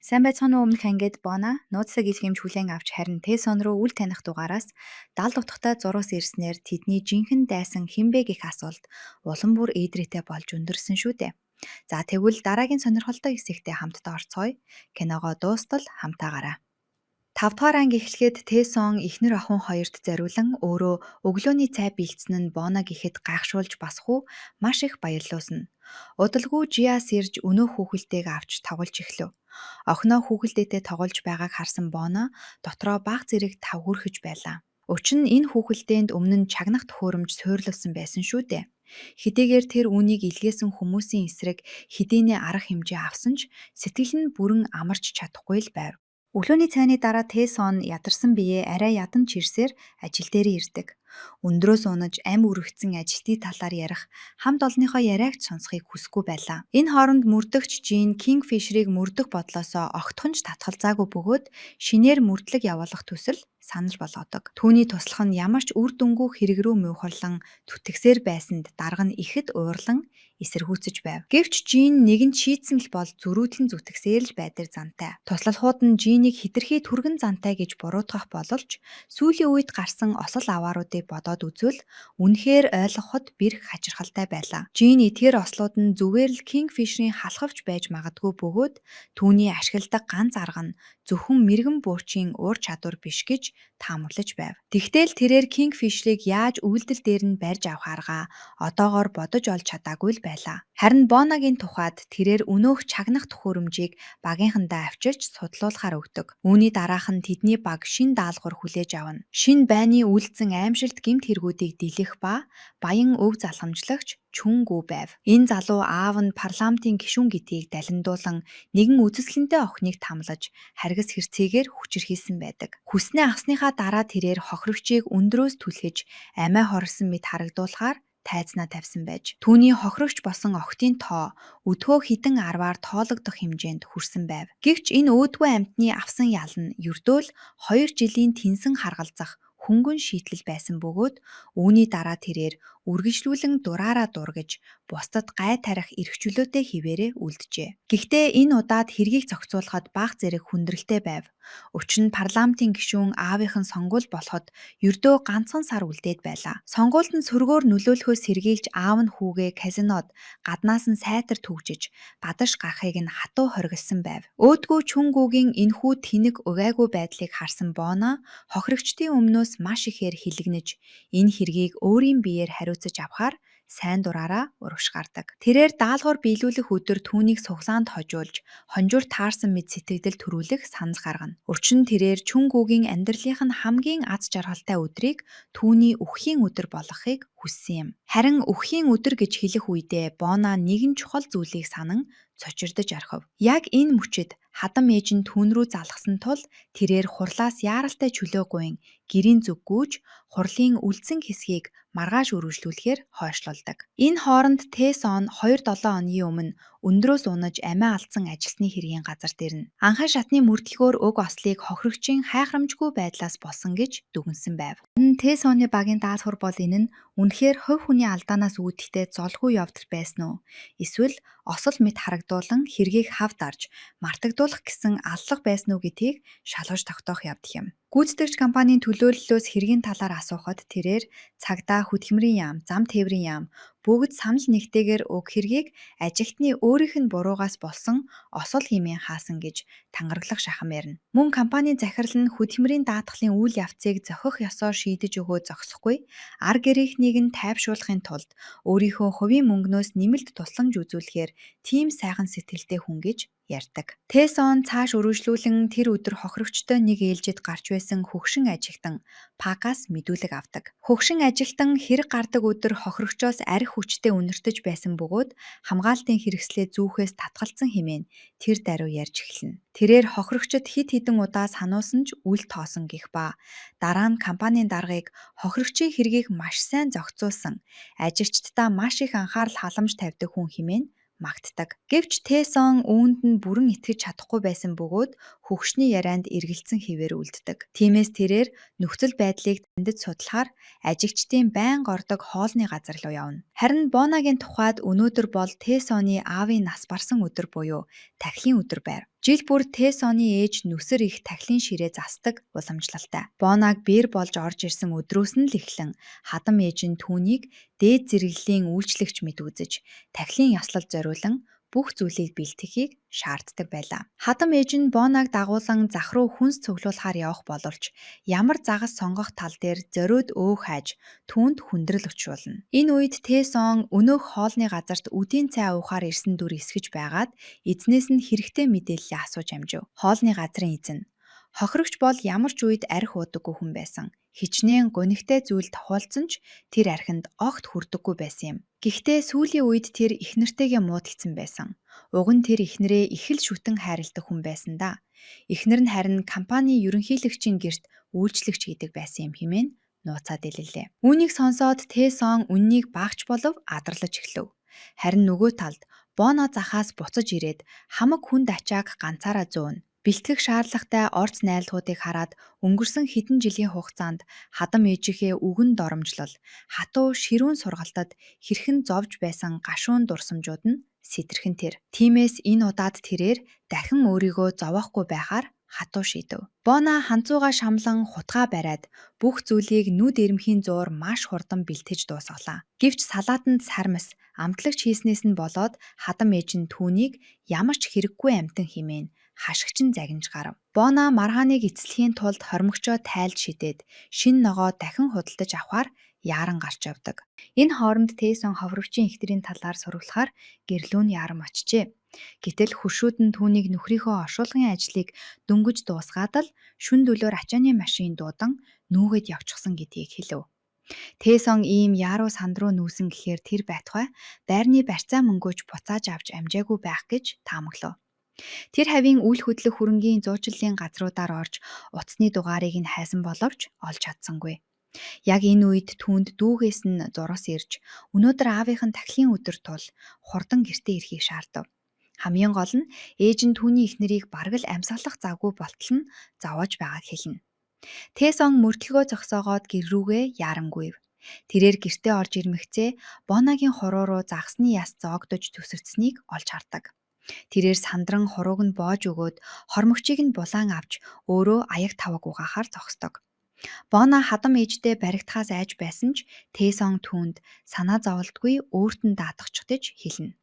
Сайн байцгаана уу өмнөх ангид Бона нууцлаг илгээмж хүлээн авч харин Тэсон руу үл таних дугаараас далд утгатай зурус ирснээр тэдний жинхэнэ дайсан хинбэ гэх асуулт улам бүр ээдрээтэй болж өндөрсөн шүү дээ. За тэгвэл дараагийн сонирхолтой хэсэгтээ хамтдаа орцгоё. Киногоо дуустал хамтаагаараа. 5 дугаар анги эхлэхэд Тэсон эхнэр охин хоёрт зориулан өөрөө өглөөний цай бэлдсэн нь Бонаг ихэд гайхшуулж басхуу маш их баярлуулсан. Удалгүй Жиас ирж өнөө хүүхэлдэйг авч тоглож эхлэв. Охиноо хүүхэлдээтэй тоглож байгааг харсан Боно дотроо бага зэрэг тавхөрхөж байлаа. Учир нь энэ хүүхэлдээнд өмнө нь чагнах төхөөрөмж суйрлуулсан байсан шүү дээ. Хэдийгээр тэр үүнийг илгээсэн хүмүүсийн эсрэг хэдийнэ арга хэмжээ авсан ч сэтгэл нь бүрэн амарч чадахгүй л байв. Өглөөний цайны дараа Тэсон ядарсан биеэ арай ядан чирсээр ажил дээрээ ирдэг. Өндрөөс унаж ам үргэцэн ажилтны талаар ярих, хамт олонныхоо яриаг ч сонсхийг хүсэхгүй байлаа. Энэ хооронд мөрдөгч Жин Кингфишерийг мөрдөх бодлосоо огтхон ч татгалзаагүй бөгөөд шинээр мөрдлөг явуулах төсөл санал болгодог. Түүний туслах нь ямар ч үр дүнгүй хэрэг рүү муухарлан түтгсээр байсанд дарга нь ихэд уурлан эсэргүүцэж байв. Гэвч Жин нэгэн шийдсэн л бол зөрүүдлэн зүтгэсээр л байдаг зантай. Туслалхууд нь Жинийг хитрхи түргэн зантай гэж буруутгах боловч сүүлийн үед гарсан осол авааруудыг бодоод үзвэл үнэхээр ойлгоход бэрх хачирхалтай байлаа. Жин эдгээр ослууд нь зүгээр л Кингфишерийн халахвч байж магадгүй бөгөөд түүний ашигладаг ганц арга нь зөвхөн мэрэгэн буучийн ур чадвар биш гэж таамаглаж байв. Тэгтэл тэрээр Кингфишерийг яаж үйлдэл дээр нь барьж авах аргаа одоогоор бодож олж чадаагүй л байлаа. Харин Бонагийн тухайд тэрээр өнөөх чагнах төхөөрөмжийг багийнхандаа авчирч судлуулахаар өгдөг. Үүний дараах нь тэдний баг шин даалгавар хүлээж авна. Шин байны үйлдсэн аимшилт гэмт хэрэгүүдийг дийлэх ба баян өв залхамжлагч Чүнгүү байв. Энэ залуу аав нь парламентын гишүүн гэдгийг далиндуулан нэгэн үзэсгэлэнтэй охиныг тамлаж харгас хэрцээгээр хүчирхийлсэн байдаг. Хүснээ авсныхаа дараа тэрээр хохирогчийг өндрөөс түлхэж амиа хорлсон мэт харагдуулахаар тайзнаа тавьсан байж. Түүний хохирогч босон охидын тоо өдгөө хідэн 10-аар тоологдох хэмжээнд хүрсэн байв. Гэвч энэ өөдгөө амьтны авсан ял нь ердөөл 2 жилийн тэнсэн харгалзах хөнгөн шийтгэл байсан бөгөөд үүний дараа тэрээр үргэлжлүүлэн дураараа дургиж бусдад гай тарих эрх чөлөөтэй хിവэрэ үлджээ. Гэхдээ энэ удаад хэргийг зохицуулахад бага зэрэг хүндрэлтэй байв. Учир нь парламентын гишүүн аавынх нь сонгуул болоход ердөө ганцхан сар үлдээд байлаа. Сонгуульд нь сөргөөр нөлөөлөхөөс сэргийлж аав нь хүүгээ казинод гаднаас нь сайтар түгжиж гадаж гарахыг нь хатуу хоригдсан байв. Өөдгөө Чүнгүүгийн энэхүү тэнэг угайгүй байдлыг харсан Боно хохирогчдын өмнөөс маш ихээр хилэгнэж энэ хэргийг өөрийн биеэр хариуцаж авахаар сайн дураараа урагшгардаг. Тэрээр даалгавар биелүүлэх өдөр түүнийг суглаанд хожуулж, хонжуур таарсан мэд сэтгэгдэл төрүүлэх санал гаргана. Учир нь тэрээр Чүнгүүгийн амьдралынх нь хамгийн аз жаргалтай өдрийг түүний үххийн өдөр болгохыг хүссэн юм. Харин үххийн өдөр гэж хэлэх үедээ Бона нэгэн чухал зүйлийг санан цочирдож орхив. Яг энэ мөчид хадам ээж нь түүн рүү залгасан тул тэрээр хурлаас яаралтай чөлөө гуйн гэрийн зүг гүйж хурлын үлдсэн хэсгийг маргааш үргэлжлүүлэхээр хойшлуулдаг. Энэ хооронд Тэсон 2-7 оны өмнө өндрөөс унаж амиа алдсан ажилтны хэргийн газар дэрнэ. Анхан шатны мөрдлгөөр уг ослыг хохирогчийн хайхрамжгүй байдлаас болсон гэж дүгнсэн байв. Тэсоны багийн даалгавар бол энэ нь үнэхээр хувь хүний алдаанаас үүдэлтэй золгүй явдал байсан уу? Эсвэл осол мэт харагдуулан хэргийг хавд арж мартагдуулах гэсэн аллах байсан уу гэдгийг шалгаж тогтоох явдал юм. Гүйцэтгэгч компанийн төлөөллөөс хэргийн талаар асуухад тэрээр цагдаа, хөдөлмөрийн яам, зам тээврийн яам бүгд санал нэгтэйгээр уг хэргийг ажигтны өөрийнх нь буруугаас болсон осол хэмээн хаасан гэж тангараглах шахам ярина. Мөн компанийн захирал нь хөдөлмөрийн даатгалын үйл явцыг зохих ёсоор шийдэж өгөө зогсохгүй ар гэрийнхнийг нь тайвшруулахын тулд өөрийнхөө хувийн мөнгнөөс нэмэлт тусламж үзүүлэхээр тийм сайхан сэтгэлтэй хүн гэж ярьдаг. Тэсон цааш үргэлжлүүлэн тэр өдөр хохирогчтой нэг ээлжид гарч байсан хөгшин ажигтан Пакаас мэдүүлэг авдаг. Хөгшин ажилтан хэрэг гардаг өдөр хохирогчоос арх хүчтэй үнэртэж байсан бөгөөд хамгаалтын хэрэгслээ зүүхээс татгалцсан хэмээн тэр даруй ярьж эхэлнэ. Тэрээр хохирогчид хид хідэн удаа сануулсан ч үл тоосон гэх ба дараа нь компанийн даргыг хохирогчийн хэргийг маш сайн зохицуулсан, ажигчдаа маш их анхаарал халамж тавьдаг хүн хэмээн магтдаг. Гэвч Тэсон үүнд нь бүрэн итгэж чадахгүй байсан бөгөөд хөгшний ярианд эргэлзсэн хэвээр үлддэг. Тиймээс тэрээр нөхцөл байдлыг таньдаж судлахаар ажигчдын байнга ордог хоолны газар руу явна. Харин Бонагийн тухайд өнөөдөр бол Тэсоны аавын нас барсан өдөр буюу тахилын өдөр байв. Жил бүр Тэсоны ээж нүсэр их тахилын ширээ засдаг уламжлалтай. Бонаг биер болж орж ирсэн өдрөөс нь л эхлэн хадам ээж нь түүнийг дээд зэрэглэлийн үйлчлэгч мэт үзэж тахилын ёслол зориулан бүх зүйлийг бэлтгэхийг шаарддаг байлаа. Хадам ээж нь Бонаг дагуулan зах руу хүнс цуглуулахаар явах боловч ямар загас сонгох тал дээр зориуд өөх хайж түүнд хүндрэл учруулна. Энэ үед Тэсон өнөөх хоолны газарт үдийн цай уухаар ирсэн дүр эсгэж байгаад эзнээс нь хэрэгтэй мэдээллээ асууж амжив. Хоолны газрын эзэн: хохирогч бол ямар ч үед архи уудаггүй хүн байсан. Хичнээн гунигтай зүйл тохиолдсон ч тэр архинд огт хүрдэггүй байсан юм. Гэхдээ сүүлийн үед тэр эхнэртэйгээ муудалцсан байсан. Уг нь тэр эхнэрээ их л шүтэн хайрладаг хүн байсан да. Эхнэр нь харин компани ерөнхийлөгчийн гэрт үйлчлэгч гэдэг байсан юм хэмээн нууцаад илэлээ. Үүнийг сонсоод Тэсон үннийг багч болов адарлаж эхлэв. Харин нөгөө талд Боно захаас буцаж ирээд хамаг хүнд ачааг ганцаараа зөөнө. Бэлтгэх шаардлагатай орц найлагуудыг хараад өнгөрсөн хэдэн жилийн хугацаанд хадам ээжийнхээ үгэн доромжлол, хатуу ширүүн сургалтад хэрхэн зовж байсан гашуун дурсамжууд нь сэтэрхэн тэр. Тиймээс энэ удаад тэрээр дахин өөрийгөө зовоохгүй байхаар хатуу шийдэв. Боно ханцууга шамлан хутгаа бариад бүх зүйлийг нүд эрэмхийн зуур маш хурдан бэлтэж дуусгалаа. Гэвч салаатанд сармис амтлагч хийснээс нь болоод хадам ээж нь түүнийг ямар ч хэрэггүй амтан хэмээн хашигчин загинж гарав. Боно маргааныг эцэлхийн тулд хормогчоо тайлж шидээд шин ногоо дахин худалдаж авахар яаран гарч явдаг. Энэ хооронд Тэсон ховрогчийн эхнэрийн талаар сураглахаар гэрлүүн ярам очжээ. Гэтэл хөршүүд нь түүнийг нөхрийнхөө оршуулгын ажлыг дөнгөж дуусгаад л шүн дөлөөр ачааны машин дуудан нүүгээд явчихсан гэдгийг хэлв. Тэсон ийм яруу санд руу нүүсэн гэхээр тэр байтугай байрны барьцаа мөнгөөч буцааж авч амжаагүй байх гэж таамаглав. Тэр хавийн үйл хөдлөх хөрөнгийн зуучлалын газруудаар орж утасны дугаарыг нь хайсан боловч олж чадсангүй. Яг энэ үед түүнд дүүгээс нь зурус ирж өнөөдөр аавынх нь тахилын өдөр тул хурдан гэртээ ирэхийг шаардав. Хамгийн гол нь ээж нь түүний эхнэрийг бараг л амьсгалах завгүй болтол нь зовоож байгааг хэлнэ. Тэсон мөрдлөгөө зогсоогоод гэр рүүгээ яарамгүйв. Тэрээр гэртээ орж ирмэгцээ Боногийн хуруу руу загсны яс зоогдож төсөрцснийг олж хардаг. Тэрээр сандран хурууг нь боож өгөөд хормогчийг нь булаан авч өөрөө аяг таваг угаахаар зогсдог. Боно хадам ээжтэй баригдахаас айж байсан ч Тэсон түүнд санаа зовлтгүй өөрт нь даатгачдаж хэлнэ.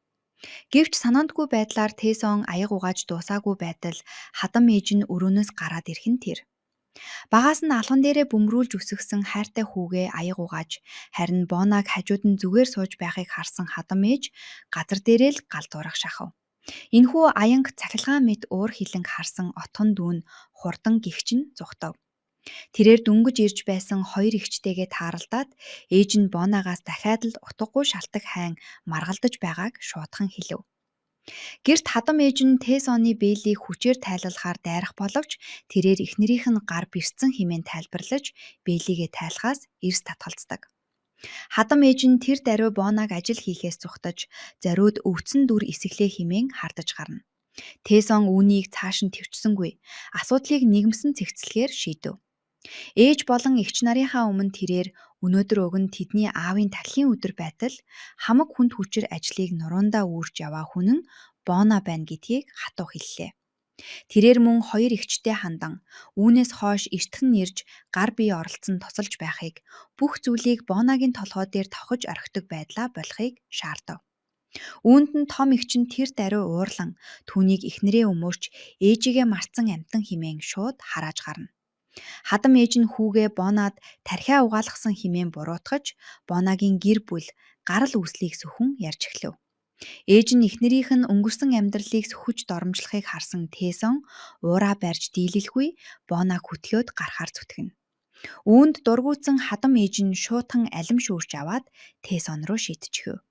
Гэвч санаандгүй байдлаар Тэсон аяг угааж дуусаагүй байтал хадам ээж нь өрөөнөөс гараад ирэх нь тэр. Багаас нь алган дээрээ бөмрүүлж өсгсөн хайртай хүүгээ аяг угааж харин Боног хажууд нь зүгээр сууж байхыг харсан хадам ээж газар дээрээ л галдуурах шахав. Энэхүү аянг цахилгаан мэт уур хилэнг харсан отхон дүүн хурдан гихчин зүхтав. Тэрээр дөнгөж ирж байсан хоёр эгчтэйгээ тааралдаад ээж нь Боногоос дахиад л утгагүй шалтак хайн маргалдаж байгааг шуудхан хэлв. Гэрт хадам ээж нь Тэсоны бээлийг хүчээр тайлуулахаар дайрах боловч тэрээр эхнэрийнх нь гар бэрцсэн хэмээн тайлбарлаж бээлийгээ тайлахаас эрс татгалздаг. Хадам ээж нь тэр даруй Боног ажил хийхээс зүхтаж зориуд өвцөн дүр эсэглээ хэмээн хардаж гарна. Тэсон үүнийг цааш нь төвчсөнгүй. Асуудлыг нэгмсэн цэгцлэхээр шийдэв. Ээж болон эгч нарынхаа өмнө тэрээр өнөөдөр уг нь тэдний аавын тахилын өдөр байтал хамаг хүнд хүчээр ажлыг нуруундаа үүрч яваа хүн нь Боно байна гэдгийг хатуу хэллээ. Тэрээр мөн хоёр эгчтэй хандан үүнээс хойш эртхэн нэрж гар бие оролцсон тусалж байхыг, бүх зүйлийг Боногийн толгой дээр тохиж орхидог байдлаа болохыг шаардав. Үүнд нь том эгч нь тэр даруй уурлан түүнийг эхнэрээ өмөрч ээжигээ марцсан амтан хэмээн шууд харааж гарна. Хадам ээж нь хүүгээ Боноод тархиа угаалгасан хэмээн буруутгаж Боногийн гэр бүл гарал үүслийг сүхэн ярьж эхлэв. Ээж нь эхнэрийнх нь өнгөрсөн амьдралыг сөхөж доромжлохыг харсан Тэсон уураа барьж дийлэлгүй Боног хөтлөөд гарахаар зүтгэнэ. Үүнд дургуутсан хадам ээж нь шуутан алим шүүрч аваад Тэсон руу шийдчихв.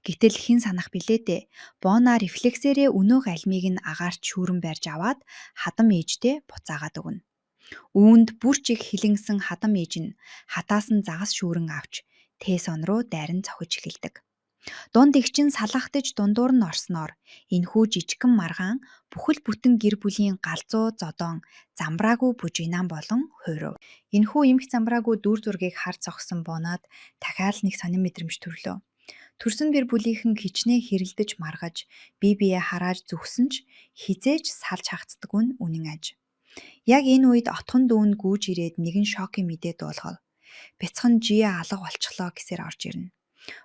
Гэтэл хэн санах билээ дээ. Боно рефлексээрээ өнөөх алимыг нь агаарч шүүрэн барьж аваад хадам ээжтэй буцаагаад өгнө. Үүнд бүр чиг хилэнсэн хадам ээж нь хатаас нь загас шүүрэн авч Тэсон руу дайран цохиж эхэлдэг. Дунд эгчин салахдаж дундуур нь орсноор энэхүү жижигхэн маргаан бүхэл бүтэн гэр бүлийн галзуу зодоон замбраагүй бужигнаан болон хуйрав. Энэхүү эмх замбраагүй дүр зургийг харж зогссон Боноод дахиад нэг сонин мэдрэмж төрлөө. Төрсөн гэр бүлийнхэн хичнээн хэрэлдэж маргаж, бие биеэ харааж зүгсэн ч хизээж салж хагцдаггүй нь үнэн аж. Яг энэ үед отхон дүүн гүйж ирээд нэгэн шокийн мэдээ дуулгав. Бяцхан Жия алга болчихлоо гэсээр орж ирнэ.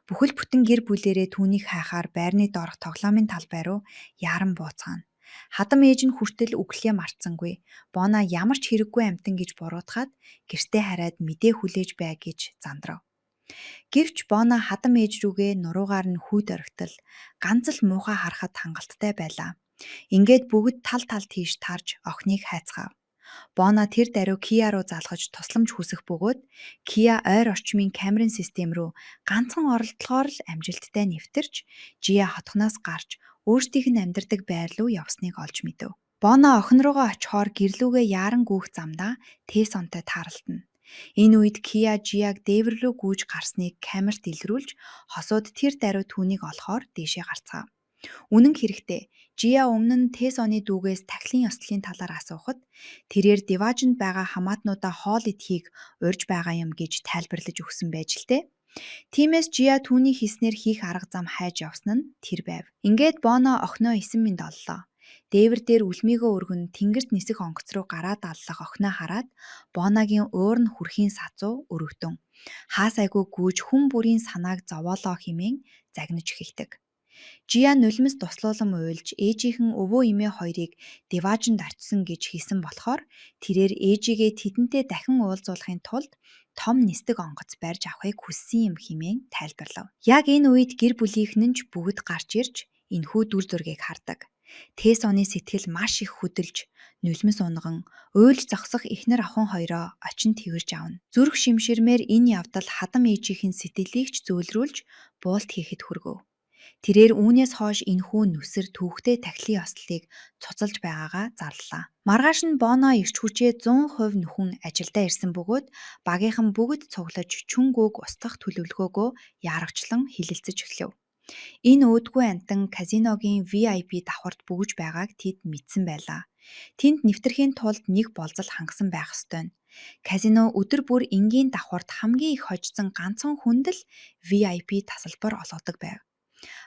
Бүхэл бүтэн гэр бүлээрээ түүнийг хайхаар байрны доорх тоглоомын талбай руу яран бууцгаана. Хадам ээж нь хүртэл үглээ марцсангүй. Бона ямар ч хэрэггүй амтан гэж буруутгаад гэртээ хараад мэдээ хүлээж бай гэж зандрав. Гэвч Бона хадам ээж рүүгээ нуруугаар нь хүйд орхитол ганц л муухай харахад хангалттай байлаа. Ингээд бүгд тал тал тийш тарж охиныг хайцгаав. Бона тэр даруй Киа руу залгаж тусламж хүсэх бөгөөд Киа ойр орчмын камерын систем рүү ганцхан оролдлогоор л амжилттай нэвтэрч Жия хотхоноос гарч өөрсдийнх нь амьдардаг байр руу явсныг олж мэдэв. Бона охин руугаа очихоор гэрлүүгээ яаран гүйх замдаа Тэсонтой тааралдана. Энэ үед Киа Жияг дээвэр рүү гүйж гарсныг камерт илрүүлж хосууд тэр даруй түүнийг олохоор дээшээ гарцгаав. Үнэн хэрэгтээ Жия өмнө нь Тэсоны дүүгээс тахилын ёслолын талаар асуухад тэрээр Деважинд байгаа хамаатнуудаа хоол идэхийг урьж байгаа юм гэж тайлбарлаж өгсөн байж л дээ. Тиймээс Жия түүний хийснээр хийх арга зам хайж явсан нь тэр байв. Ингээд Боно охиноо 9 минут оллоо. Дээвэр дээр үлмийгөө өргөн тэнгэрт нисэх онгоц руу гараад аллах охиноо хараад Боногийн өөр нь хүрхийн сацуу өрөвдөн. Хаасайгүй гүйж хүн бүрийн санааг зовоолоо хэмээн загнаж эхэлдэг. Жия нулимс туслуулан уйлж ээжийнхэн өвөө эмээ хоёрыг Деважинд очисон гэж хийсэн болохоор тэрээр ээжигээ тэдэнтэй дахин уулзуулахын тулд том нисдэг онгоц барьж авахыг хүссэн юм хэмээн тайлбарлав. Яг энэ үед гэр бүлийнхэн нь ч бүгд гарч ирж энэхүү дүр зургийг хардаг. Тэсоны сэтгэл маш их хөдөлж, нулимс унган, уйлж зогсох эхнэр охин хоёроо очин тэрж авна. Зүрх шимширмээр энэ явдал хадам ээжийнхэн сэтгэлийг ч зөөлрүүлж буулт хийхэд хүргэв. Тэрээр үүнээс хойш энэхүү нүсэр түүхтэй тахилын ёслолыг цуцалж байгаагаа зарлалаа. Маргааш нь Боно эрч хүчээ 100% нөхөн ажилдаа ирсэн бөгөөд багийнхан бүгд цуглаж чүнгүүг устгах төлөвлөгөөгөө яаргачлан хилэлцэж эхлэв. Энэ өөдгүй амтан казиногийн VIP давхарт бөгж байгааг тэд мэдсэн байлаа. Тэнд нэвтрэхийн тулд нэг болзол хангасан байх ёстой нь. Казино өдөр бүр энгийн давхарт хамгийн их хожсон ганцхан хүнд л VIP тасалбар олгодог байв.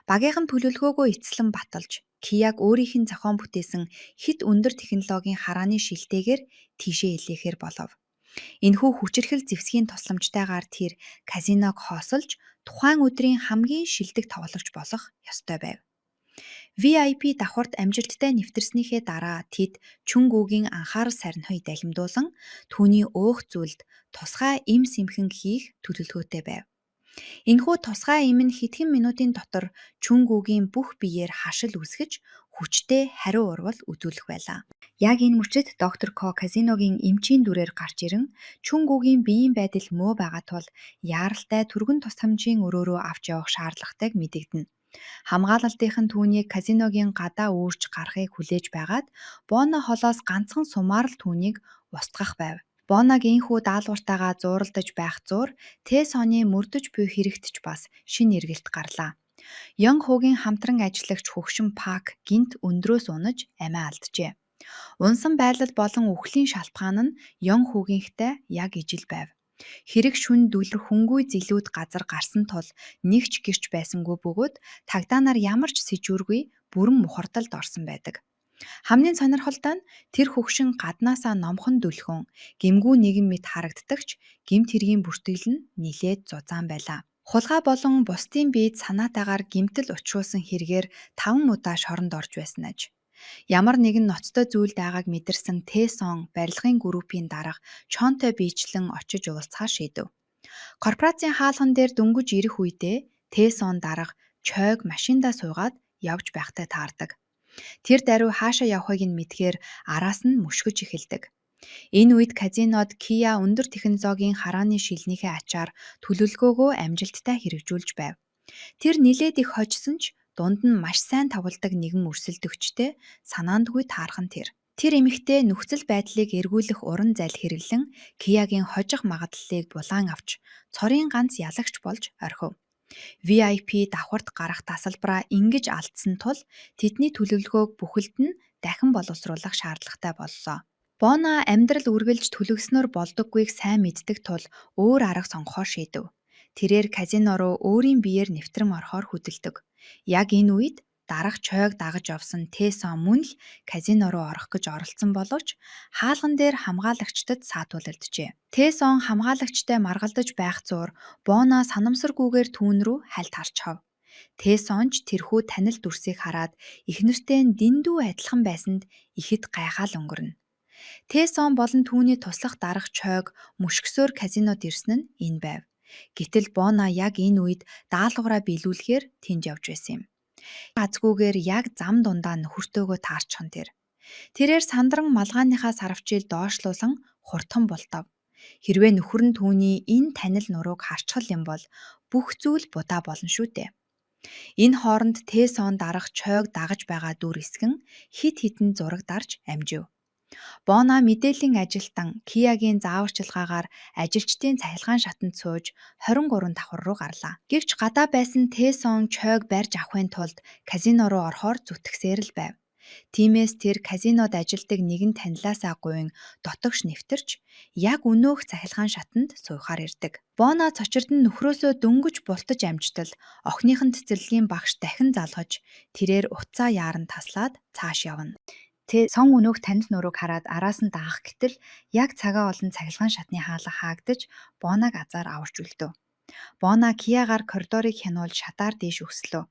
Багийнхан төлөвлөгөөгөө эцэслэн баталж, Кияг өөрийнх нь зохион бүтээсэн хит өндөр технологийн харааны шилтэйгээр тийшээ илгээхээр болов. Энэхүү хүчирхэл зэвсгийн тусламжтайгаар тэр казиног хоосолж тухайн өдрийн хамгийн шилдэг тоглогч болох ёстой байв. VIP давхарт амжилттай нэвтэрснийхээ дараа тэд Чүнгүүгийн анхаарал сарнихыг далимдуулан түүний өөх зүйлд тусгай эм сэмхэн хийх төлөвлөгөөтэй байв. Энэхүү тусгай эм нь хэдхэн минутын дотор Чүнгүүгийн бүх биеэр хашил үүсгэж хүчтэй хариу урвал үзүүлэх байлаа. Яг энэ мөчид доктор Ко казиногийн эмчийн дүрээр гарч ирэн Чүнгүүгийн биеийн байдал муу байгаа тул яаралтай түргэн тусламжийн өрөөрөө авч явах шаардлагатайг мэдэгдэнэ. Хамгаалалтынхан түүнийг казиногийн гадаа үүрч гарахыг хүлээж байгаад Боно холоос ганцхан сумаар л түүнийг устгах байв. Боног энэхүү даалгавартайгаа зууралдаж байх зуур Тэсоны мөрдөж буй хэрэгтч бас шинэ эргэлт гарлаа. Янг Хугийн хамтран ажиллагч хөгшин Пак гинт өндрөөс унаж амиа алджээ. Унсан байлал болон үхлийн шалтгаан нь Янг Хугийнхтай яг ижил байв. Хэрэг шүн дүлэр хөнгүй зилүүд газар гарсан тул нэг ч гэрч байсангүй бөгөөд тагдаанаар ямар ч сэжүүргүй бүрэн мухардалд орсон байдаг. Хамгийн сонирхолтой нь тэр хөгшин гаднаасаа номхон дүлхөн, гэмгүй нэгэн мэт харагддагч гэмт хэргийн бүртгэл нь нилээд зузаан байлаа. Хулгай болон бусдын биед санаатайгаар гэмтэл учруулсан хэрэгээр 5 удаа шоронд орж байсан аж. Ямар нэгэн ноцтой зүйл байгааг мэдэрсэн Тэсон барилгын группийн дарга Чонтой биечлэн очиж уулзахаар шийдэв. Корпорацийн хаалхан дээр дөнгөж ирэх үедээ Тэсон дарга Чойг машиндаа суугаад явж байхтай таардаг. Тэр даруй хаашаа явахыг нь мэдгээр араас нь мөшгөж эхэлдэг. Энэ үед казинод Киа өндөр технологийн харааны шилнийхээ ачаар төлөвлөгөөгөө амжилттай хэрэгжүүлж байв. Тэр нилээд их хожсон ч дунд нь маш сайн тоглодог нэгэн өрсөлдөгчтэй санаандгүй таархан тэр. Тэр эмэгтэй нөхцөл байдлыг эргүүлэх уран зал хэрэглэн Киягийн хожих магадлалыг булаан авч цорын ганц ялагч болж орхив. VIP давхарт гарах тасалбараа ингэж алдсан тул тэдний төлөвлөгөөг бүхэлд нь дахин боловсруулах шаардлагатай боллоо. Боно амьдрал үргэлж төлөвснөр болдоггүйг сайн мэддэг тул өөр арга сонгохоор шийдэв. Тэрээр казино руу өөрийн биеэр нэвтрэм орохоор хөдөлдөг. Яг энэ үед дарах чойг дагаж явсан Тэсон мөн л казино руу орох гэж оролцсон боловч хаалган дээр хамгаалагчдад саатуулалджээ. Тэсон хамгаалагчтай маргалдаж байх зуур Бона санамсаргүйгээр түүн рүү хальт харчхав. Тэсон ч тэрхүү танил дүрсийг хараад эхнэртэй нь дэндүү адилхан байсанд ихэд гайхаал өнгөрнө. Тэсон болон түүний туслах дарах чойг мөшгсөөр казинод ирсэн нь энэ байв. Гэтэл Бона яг энэ үед даалгавраа биелүүлэхээр тэнд явж байсан юм. Азгүйгээр яг зам дундаа нөхөртөөгөө таарчихсан тэр. Тэрээр сандран малгайныхаа сарвчийг доошлуулан хурдхан бултав. Хэрвээ нөхөр нь түүний энэ танил нурууг харчхал юм бол бүх зүйл будаа болно шүү дээ. Энэ хооронд Тэсон дарах чойг дагаж байгаа дүр эсгэн хит хитэн зураг дарж амжив. Бона мэдээллийн ажилтан Киягийн зааварчилгаагаар ажилчдын цахилгаан шатанд сууж 23 давхар руу гарлаа. Гэвч гадаа байсан Тэсон чойг барьж авахын тулд казино руу орохоор зүтгэсээр л байв. Тиймээс тэр казинод ажилдаг нэгэн танилаасаа гуйн дотогш нэвтэрч яг өнөөх цахилгаан шатанд суухаар ирдэг. Бона цочирд нь нөхрөөсөө дөнгөж бултаж амжтал охиныхын цэцэрлэгийн багш дахин залгаж тэрээр утсаа яаран таслаад цааш явна. Сон өнөөх танил нурууг хараад араас нь дагах гэтэл яг цагаа олон цахилгаан шатны хаалга хаагдаж Бонаг азар аварч үлдв. Бона Киягаар коридорыг хянуулж шатаар дээш өкслөө.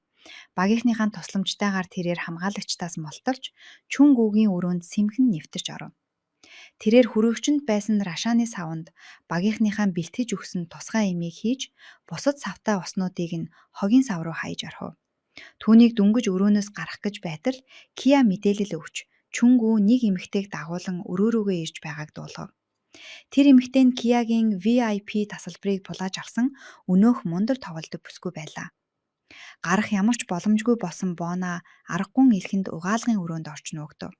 Багийнхныхаа тусламжтайгаар тэрээр хамгаалагчдаас молтолж чүн гүүгийн өрөөнд сэмхэн нэвтэрч оров. Тэрээр хөрөөгчөнд байсан рашааны савнд багийнхныхаа бэлтгэж өгсөн тусгай эмийг хийж бусад савтай уснуудыг нь хогийн сав руу хаяж орхив. Түүнийг дөнгөж өрөөнөөс гарах гэж байтал Кия мэдээлэл өгч чүнгүү нэг эмэгтэйг дагуулan өрөөрөөгөө ирж байгааг дуулгав. Тэр эмэгтэй нь Киягийн VIP тасалбарыг булааж авсан өнөөх мундар тоглолтог бүсгүй байлаа. Гарах ямар ч боломжгүй болсон Бона аргагүй элхэнд угаалгын өрөөнд орч нуугдав.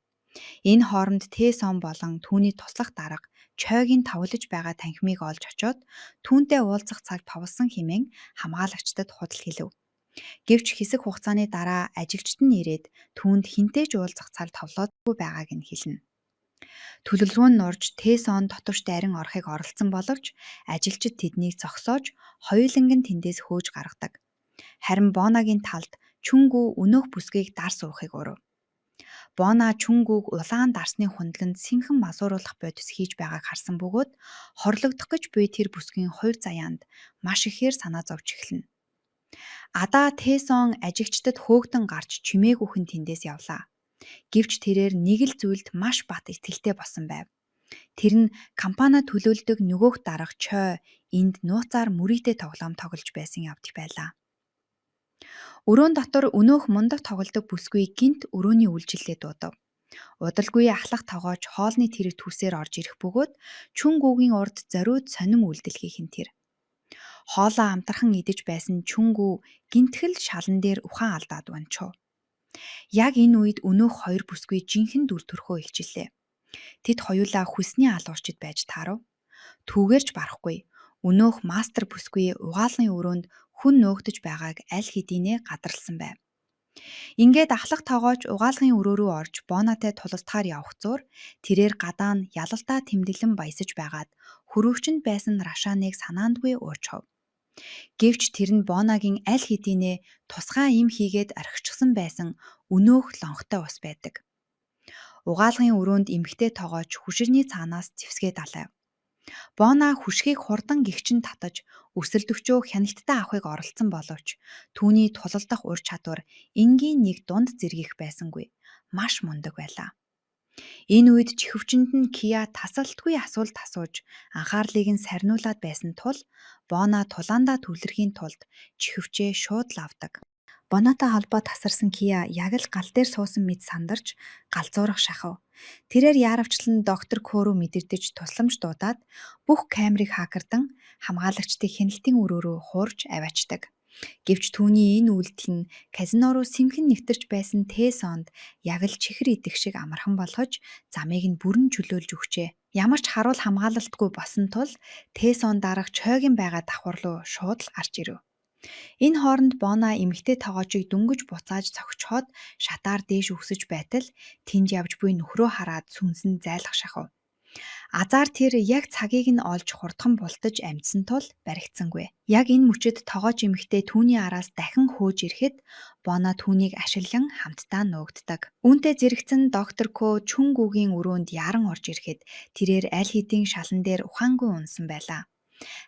Энэ хооронд Тэсон болон түүний туслах дарга чойгийн тавлаж байгаа танхимыг олж очоод түүнтэй уулзах цаг товлсон хэмээн хамгаалагчдад худал хэлв. Гэвч хэсэг хугацааны дараа ажилчид нь ирээд түүнд хинтээж уулзах цаг товлоодгүй байгааг нь хэлнэ. Төлөвлөгөө нь нурж Тэсон дотовч дайран орохыг оролдсон боловч ажилчид тэднийг зогсоож хоёуланг нь тэндээс хөөж гаргадаг. Харин Бонагийн талд чүнгүү өнөөх бүсгийг дар суухыг урав. Бона чүнгүүг улаан дарсны хундланд сэмхэн масууруулах бодис хийж байгааг харсан бөгөөд хорлогдох гэж буй тэр бүсгийн хувь заяанд маш ихээр санаа зовж эхэлнэ. Адаа Тэсон ажигчдад хөөгдөн гарч чимээг үхэн тэндээс явлаа. Гэвч тэрээр нэг л зүйлд маш бат итгэлтэй болсон байв. Тэр нь компани төлөөлдөг нөгөөх дарга Чой энд нууцаар мөрийтэй тоглоом тоглож байсан явдал байлаа. Өрөөн дотор өнөөх мундаг тоглодог бүсгүй гинт өрөөний үйлчиллээ дуудав. Удалгүй ахлах тогооч хоолны тэрэг түлсээр орж ирэх бөгөөд чүнгүүгийн урд зориуд сонин үйлдэлхийг хэн тэр. Хоолоо амтархан идэж байсан чүнгүү гинтгэл шалан дээр ухаан алдаад банчив. Яг энэ үед өнөөх хоёр бүсгүй жинхэнэ дүр төрхөө илчилээ. Тэд хоёулаа хүсний алуурчид байж таарав. Түүгээрч барахгүй. Өнөөх мастер бүсгүй угаалгын өрөөнд хүн нөөгдөж байгааг аль хэдийнэ гадарлсан байв. Ингээд ахлах тогооч угаалгын өрөө рүү орж Бонатай туластахаар явах зуур тэрээр гадаа нь ялалтаа тэмдэглэн баясаж байгаад хөрөөгчөнд байсан рашааныг санаандгүй уучхав. Гэвч тэр нь Бонагийн аль хэдийнэ тусгай им хийгээд орхичихсан байсан өнөөх лонхтой ус байдаг. Угаалгын өрөөнд эмэгтэй тогооч хүширний цаанаас зэвсгээ далайв. Бона хүшгийг хурдан гихчин татаж өрсөлдөгчөө хяналттай авахыг оролдсон боловч түүний тулалдах ур чадвар энгийн нэг дунд зэргийх байсангүй маш мундаг байлаа. Энэ үед чихвчэнд нь Кия тасалтгүй асуулт асууж анхаарлыг нь сарниулаад байсан тул Бона тулаандаа төвлөрхийн тулд чихвчээ шууд лавдаг. Бонатай холбоо тасарсан Кия яг л гал дээр суусан мэд сандарч галзуурах шахав. Тэрээр яаравчлан доктор Кору мэдэрдэж тусламж дуудаад бүх камерыг хакердан хамгаалагчдыг хяналтын өрөө рүү хуурж аваачдаг. Гэвч түүний энэ үйлдэл нь казино руу сэмхэн нэвтэрч байсан Тэсонд яг л чихэр идэх шиг амархан болгож замыг нь бүрэн чөлөөлж өгчээ. Ямар ч харуул хамгаалалтгүй босон тул Тэсон дарах Чойгийн байгаа давхар руу шууд л гарч ирэв. Энэ хооронд Бона эмэгтэй тогоочийг дөнгөж буцааж цогчхоод шатаар дээш өгсөж байтал тэнд явж буй нөхрөө хараад сүнсэн зайлах шахав. Азар тэр яг цагийг нь олж хурдхан бултаж амжсан тул баригдсангүй. Яг энэ мөчөд тогооч эмэгтэй түүний араас дахин хөөж ирэхэд Бона түүнийг ашиглан хамтдаа нуугддаг. Үүнтэй зэрэгцэн доктор Ко Чүнгүүгийн өрөөнд яран орж ирэхэд тэрээр аль хэдийн шалан дээр ухаангүй унсан байлаа.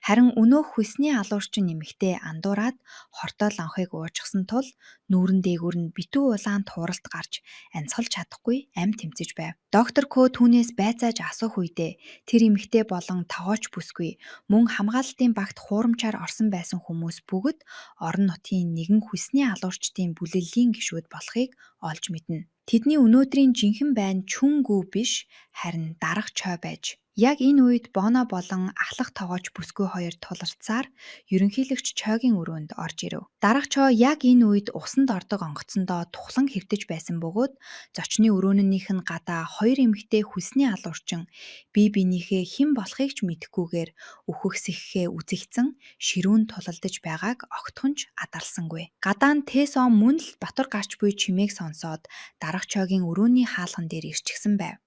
Харин өнөөх хөлсний алуурчин нэмэгтээ андуураад хортоо ланхыг уучсан тул нүүрэн дээгүүр нь битүү улаан тууралт гарч амьсгалж чадахгүй ам тэмцэж байв. Доктор Ко түүнээс байцааж асуух үедээ тэр эмэгтэй болон тогооч бүсгүй мөн хамгаалалтын багт хуурамчаар орсон байсан хүмүүс бүгд орон нутгийн нэгэн хөлсний алуурчдын бүлэглэлийн гишүүд болохыг олж мэднэ. Тэдний өнөөдрийн жинхэнэ байна Чүнгүү биш харин дарга чой байж. Яг энэ үед Бона болон ахлах тогооч бүсгүй хоёр туларцсаар ерөнхийлөгч Чойгийн өрөөнд орж ирэв. Дарга Чой яг энэ үед усанд ордог онгоцондоо тухлан хэвтэж байсан бөгөөд зочны өрөөнийнх нь гадаа хоёр эмэгтэй хөлсний алуурчин бие биенийхээ хэн болохыг ч мэдэхгүйгээр үхэгсэхээ үзэгцэн ширүүн тулалдаж байгааг огтхонч адаалсангүй. Гадаа нь Тэсон мөн л Батор гарч буй чимээг сонсоод Дарга Чойгийн өрөөний хаалган дээр ирчихсэн байв.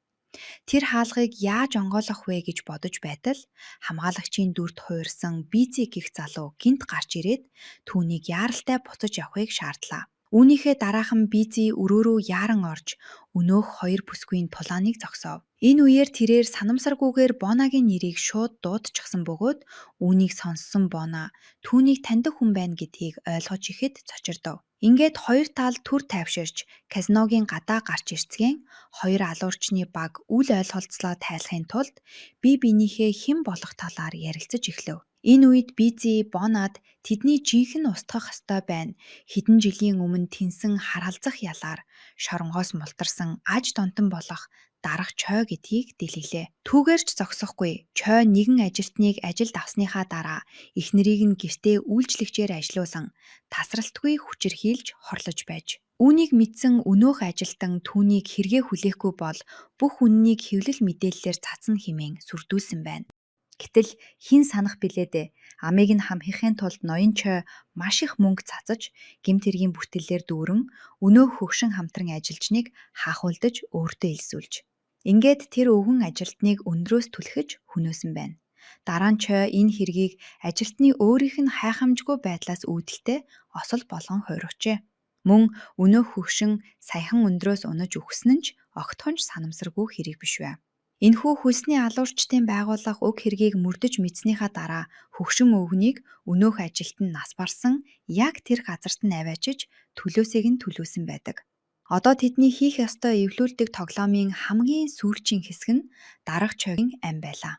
Тэр хаалгыг яаж онгойлгох вэ гэж бодож байтал хамгаалагчийн дүрд хуурсан Бизи гэх залуу гинт гарч ирээд түүнийг яаралтай буцаж явахыг шаардлаа. Үүнийхээ дараахан Бизи өрөөрөө яаран орж өнөөх хоёр бүсгүйн тулааныг зогсоов. Энэ үеэр тэрээр санамсаргүйгээр Бонагийн нэрийг шууд дуудчихсан бөгөөд үүнийг сонссон Бона түүнийг таньдаг хүн байна гэдгийг ойлгож ихэд цочирдов. Ингээд хоёр тал түр тайвширч казиногийн гадаа гарч ирцгэн хоёр алуурчны баг үл ойлголцлоо тайлахын тулд бие биенийхээ хэн болох талаар ярилцаж эхлэв. Энэ үед Бизи Бонад тэдний жинхэнэ устгах ёстой байна. Хэдэн жилийн өмнө тэнсэн харалзах ялаар шоронгоос мултарсан аж донтон болох Дарга Чой гэдгийг дэлгэлээ. Түүгээр ч зогсохгүй. Чой нэгэн ажилтныг ажилд авсныхаа дараа их нэрийг нь гэртээ үйлчлэгчээр ажилуулсан тасралтгүй хүчирхийлж хорлож байж. Үүнийг мэдсэн өнөөх ажилтан түүнийг хэрэгээ хүлээхгүй бол бүх үннийг хэвлэл мэдээллээр цацна хэмээн сүрдүүлсэн байна. Гэтэл хэн санах билээ дээ. Амийг нь хамхихын тулд ноён Чой маш их мөнгө цацаж гэмт хэргийн бүртгэлээр дүүрэн өнөөх хөгшин хамтран ажилчныг хаахуулдаж өөртөө элсүүлж. Ингээд тэр өвгөн ажилтныг өндрөөс түлхэж хөнөөсөн байна. Дараа нь Чой энэ хэргийг ажилтны өөрийнх нь хайхамжгүй байдлаас үүдэлтэй осол болгон хуурвчээ. Мөн өнөөх хөгшин саяхан өндрөөс унаж үхсэн нь ч огтхонч санамсаргүй хэрэг биш байв. Энэхүү хөлсний алуурчдын байгууллага уг хэргийг мөрдөж мэдснийхаа дараа хөгшин өвгнийг өнөөх ажилтан нас барсан яг тэр газарт нь аваачиж төлөөсийг нь төлөөсөн байдаг. Одоо тэдний хийх ёстой эвлүүлдэг тоглоомын хамгийн сүүлчийн хэсэг нь Дарга Чойгийн ам байлаа.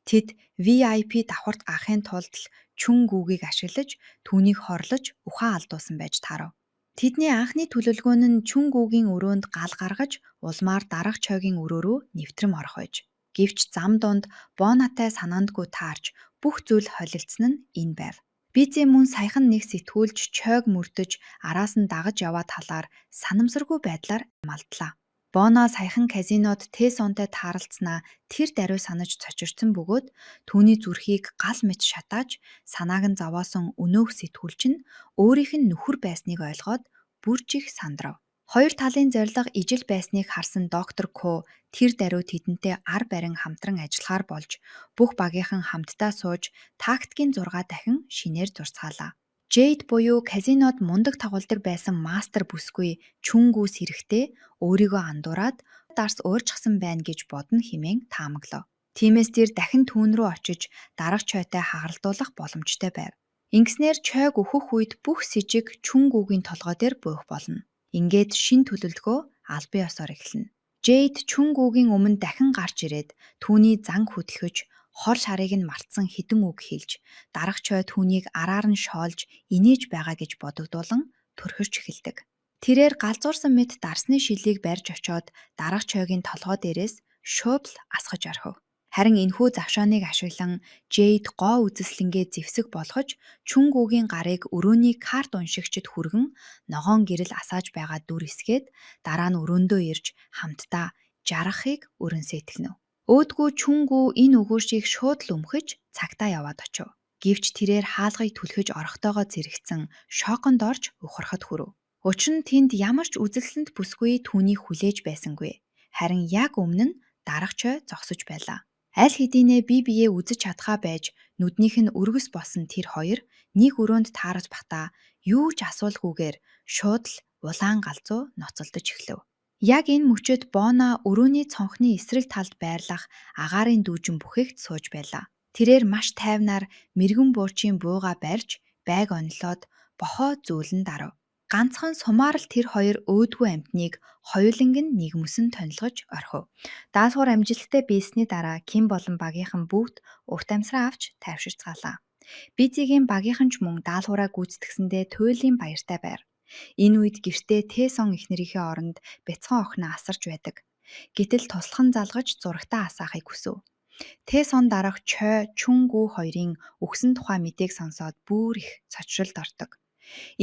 Тэд VIP давхарт гарахын тулд л Чүнгүүгийг ашиглаж түүнийг хорлож ухаан алдуулсан байж таарав. Тэдний анхны төлөвлөгөөн нь Чүнгүүгийн өрөөнд гал гаргаж улмаар Дарга Чойгийн өрөөрөө нэвтрэм орох байж. Гэвч зам донд Бонатай санаандгүй таарч бүх зүйл холилдсон нь энэ байв. Бизи мөн саяхан нэг сэтгүүлж Чойг мөрдөж араас нь дагаж яваа талаар санамсаргүй байдлаар малдлаа. Бона саяхан казинод Тэсонтой тааралцснаа тэр даруй санаж цочирдсан бөгөөд түүний зүрхийг гал мэт шатааж санааг нь зовоосон өнөөх сэтгүүлч нь өөрийнх нь нөхөр байсныг ойлгоод бүржих сандрав. Хоёр талын зорилго ижил байсныг харсан доктор Ко тэр даруй тэдэнтэй ар барин хамтран ажиллахаар болж бүх багийнхан хамтдаа сууж тактикийн 6 дахин шинээр зурцгаалаа. Жейд буюу казинод мундаг тоглодог байсан мастер бүсгүй Чүнгүүс эрэхтээ өөрийгөө андуураад дарс уурчсан байна гэж бодно хэмээн таамаглав. Тиймээс тэр дахин түүн рүү очиж Дарга Чойтой хагаралдуулах боломжтой байв. Ингэснээр Чойг өөхөх үед бүх сэжиг Чүнгүүгийн толгой дээр буух болно. Ингээд шин төлөвлөгөө албан ёсоор эхэлнэ. Жейд Чүнгүүгийн өмнө дахин гарч ирээд түүний занг хөдөлгөж хор шарыг нь мартсан хідэн үг хэлж Дарга Чой түүнийг араар нь шоолж инээж байгаа гэж бодогдуулан төрхөрч эхэлдэг. Тэрээр галзуурсан мэт дарсны шилийг барьж очоод Дарга Чойгийн толгой дээрээс шууд л асгаж орхив. Харин энэхүү завшааныг ашиглан Жейд гоо үзэсгэлэнгээ зэвсэг болгож Чүнгүүгийн гарыг өрөөний карт уншигчид хүргэн ногоон гэрэл асааж байгаа дүр эсгээд дараа нь өрөөндөө ирж хамтдаа жаргахыг өрөнсөө итгэнэ. Өөдгөө Чүнгүү энэ өгөөшийг шууд л өмхөж цагтаа яваад очив. Гэвч тэрээр хаалгыг түлхэж орохдоогоо зэрэгцэн шоконд орж ухрахад хүрэв. Учир нь тэнд ямар ч үзэсгэлэнт бүсгүй түүнийг хүлээж байсангүй. Харин яг өмнө нь Дарга Чой зогсож байлаа. Аль хэдийнэ бие биеэ үзэж чадхаа байж нүднийх нь өргөс болсон тэр хоёр нэг өрөөнд таарж бахта юу ч асуулгүйгээр шууд л улаан галзуу ноцолдож эхлэв. Яг энэ мөчөд Бона өрөөний цонхны эсрэг талд байрлах агаарын дүүжин бүхэгт сууж байлаа. Тэрээр маш тайвнаар мэргэн буучийн бууга барьж байг онлоод бохоо зүүлэн дарав. Ганцхан сумаар л тэр хоёр өөдгөө амьтныг хоёуланг нь нэгмөсөн тонилгож орхив. Даалгавар амжилттай биесний дараа Ким болон багийнхан бүгд урт амьсраа авч тайвширцгаалаа. Бизигийн багийнхан ч мөн даалгавраа гүйцэтгсэндээ туйлын баяртай байр. Энэ үед гэртээ Тэсон эхнэрийнхээ оронд бяцхан охиноо асарч байдаг. Гэтэл туслах нь залгаж зурагтаа асаахыг хүсв. Тэсон дарах Чой, Чүнгүү хоёрын өгсөн тухай мэдээг сонсоод бүр их цочролд ордог.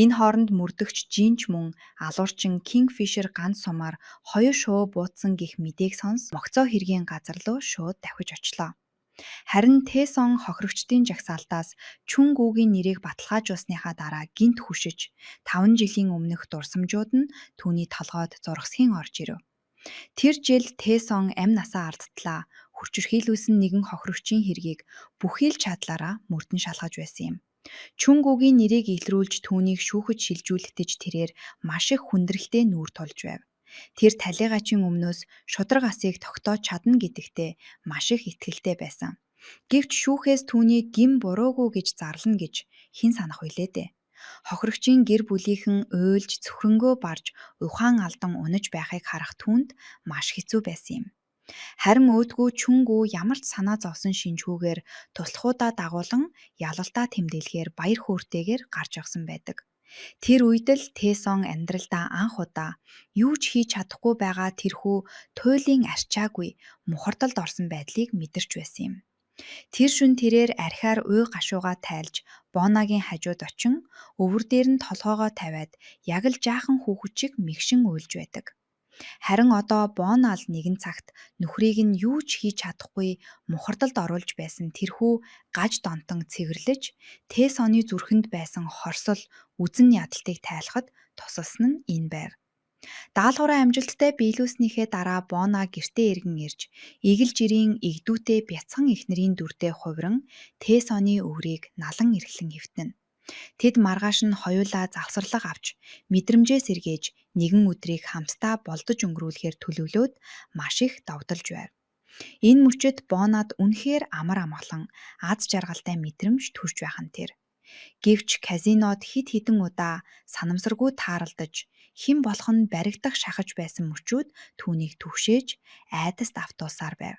Энэ хооронд мөрдөгч Жинч мөн алуурчин Кингфишер ганц сумаар хоёр шувуу буутсан гэх мэдээг сонс могцоо хэргийн газар руу шууд давхиж очлоо. Харин Тэсон хохирогчдын жагсаалтаас Чүнгүүгийн нэрийг баталгаажуулсныхаа дараа гинт хүшиж 5 жилийн өмнөх дурсамжууд нь түүний толгойд зургасхийн орж ирэв. Тэр жил Тэсон амь насаа алдтлаа хүчирхийлүүлсэн нэгэн хохирогчийн хэргийг бүхий л чадлаараа мөрдөн шалгаж байсан юм. Чүнгүүгийн нэрийг илрүүлж түүнийг шүүхэд шилжүүлэхдээ тэрээр маш их хүндрэлтэй нүүр тулж байв. Тэр талигачийн өмнөөс шудраг асыг тогтоож чадна гэдэгтээ маш их итгэлтэй байсан. Гэвч шүүхээс түүнийг гин буруугүй гэж зарлана гэж хэн санах вүлээ дээ. Хохирогчийн гэр бүлийнхэн уйлж цөхрөнгөө барж ухаан алдан унаж байхыг харах түүнд маш хэцүү байсан юм. Харин өөдгөө Чүнгүү ямар ч санаа зовсон шинжгүүгээр туслахуудаа дагуулan ялалтаа тэмдэглэхээр баяр хөөртэйгээр гарч явсан байдаг. Тэр үед л Тэсон амьдралдаа анх удаа юу ч хийж чадахгүй байгаа тэрхүү туйлын арчаагүй мухардалд орсон байдлыг мэдэрч байсан юм. Тэр шөнө тэрээр архиар уй гашуугаа тайлж Бонагийн хажууд очин өвөр дээр нь толгоогоо тавиад яг л жаахан хүүхэд шиг мэгшин уйлж байдаг. Харин одоо Бона л нэгэн цагт нөхрийг нь юу ч хийж чадахгүй мухардалд оруулж байсан тэрхүү гаж донтон цэвэрлэж Тэсоны зүрхэнд байсан хорсол үзэн ядалтыг тайлахад тусалсан нь энэ байв. Даалгавраа амжилттай биелүүлснийхээ дараа Бона гэртээ эргэн ирж игэл жирийн игдүүтэй бяцхан эхнэрийн дүрдээ хувиран Тэсоны өврийг налан эрхлэн хэвтэнэ. Тэд маргааш нь хоёулаа завсарлага авч мэдрэмжээ сэргээж нэгэн өдрийг хамтдаа болдож өнгөрүүлэхээр төлөвлөөд маш их давталж байв. Энэ мөчөд Бонад үнэхээр амар амгалан аз жаргалтай мэдрэмж төрж байхан тэр. Гэвч казинод хид хідэн удаа санамсаргүй тааралдаж хэн болох нь баригдах шахаж байсан мөчүүд түүнийг түгшээж айдаст автуусаар байв.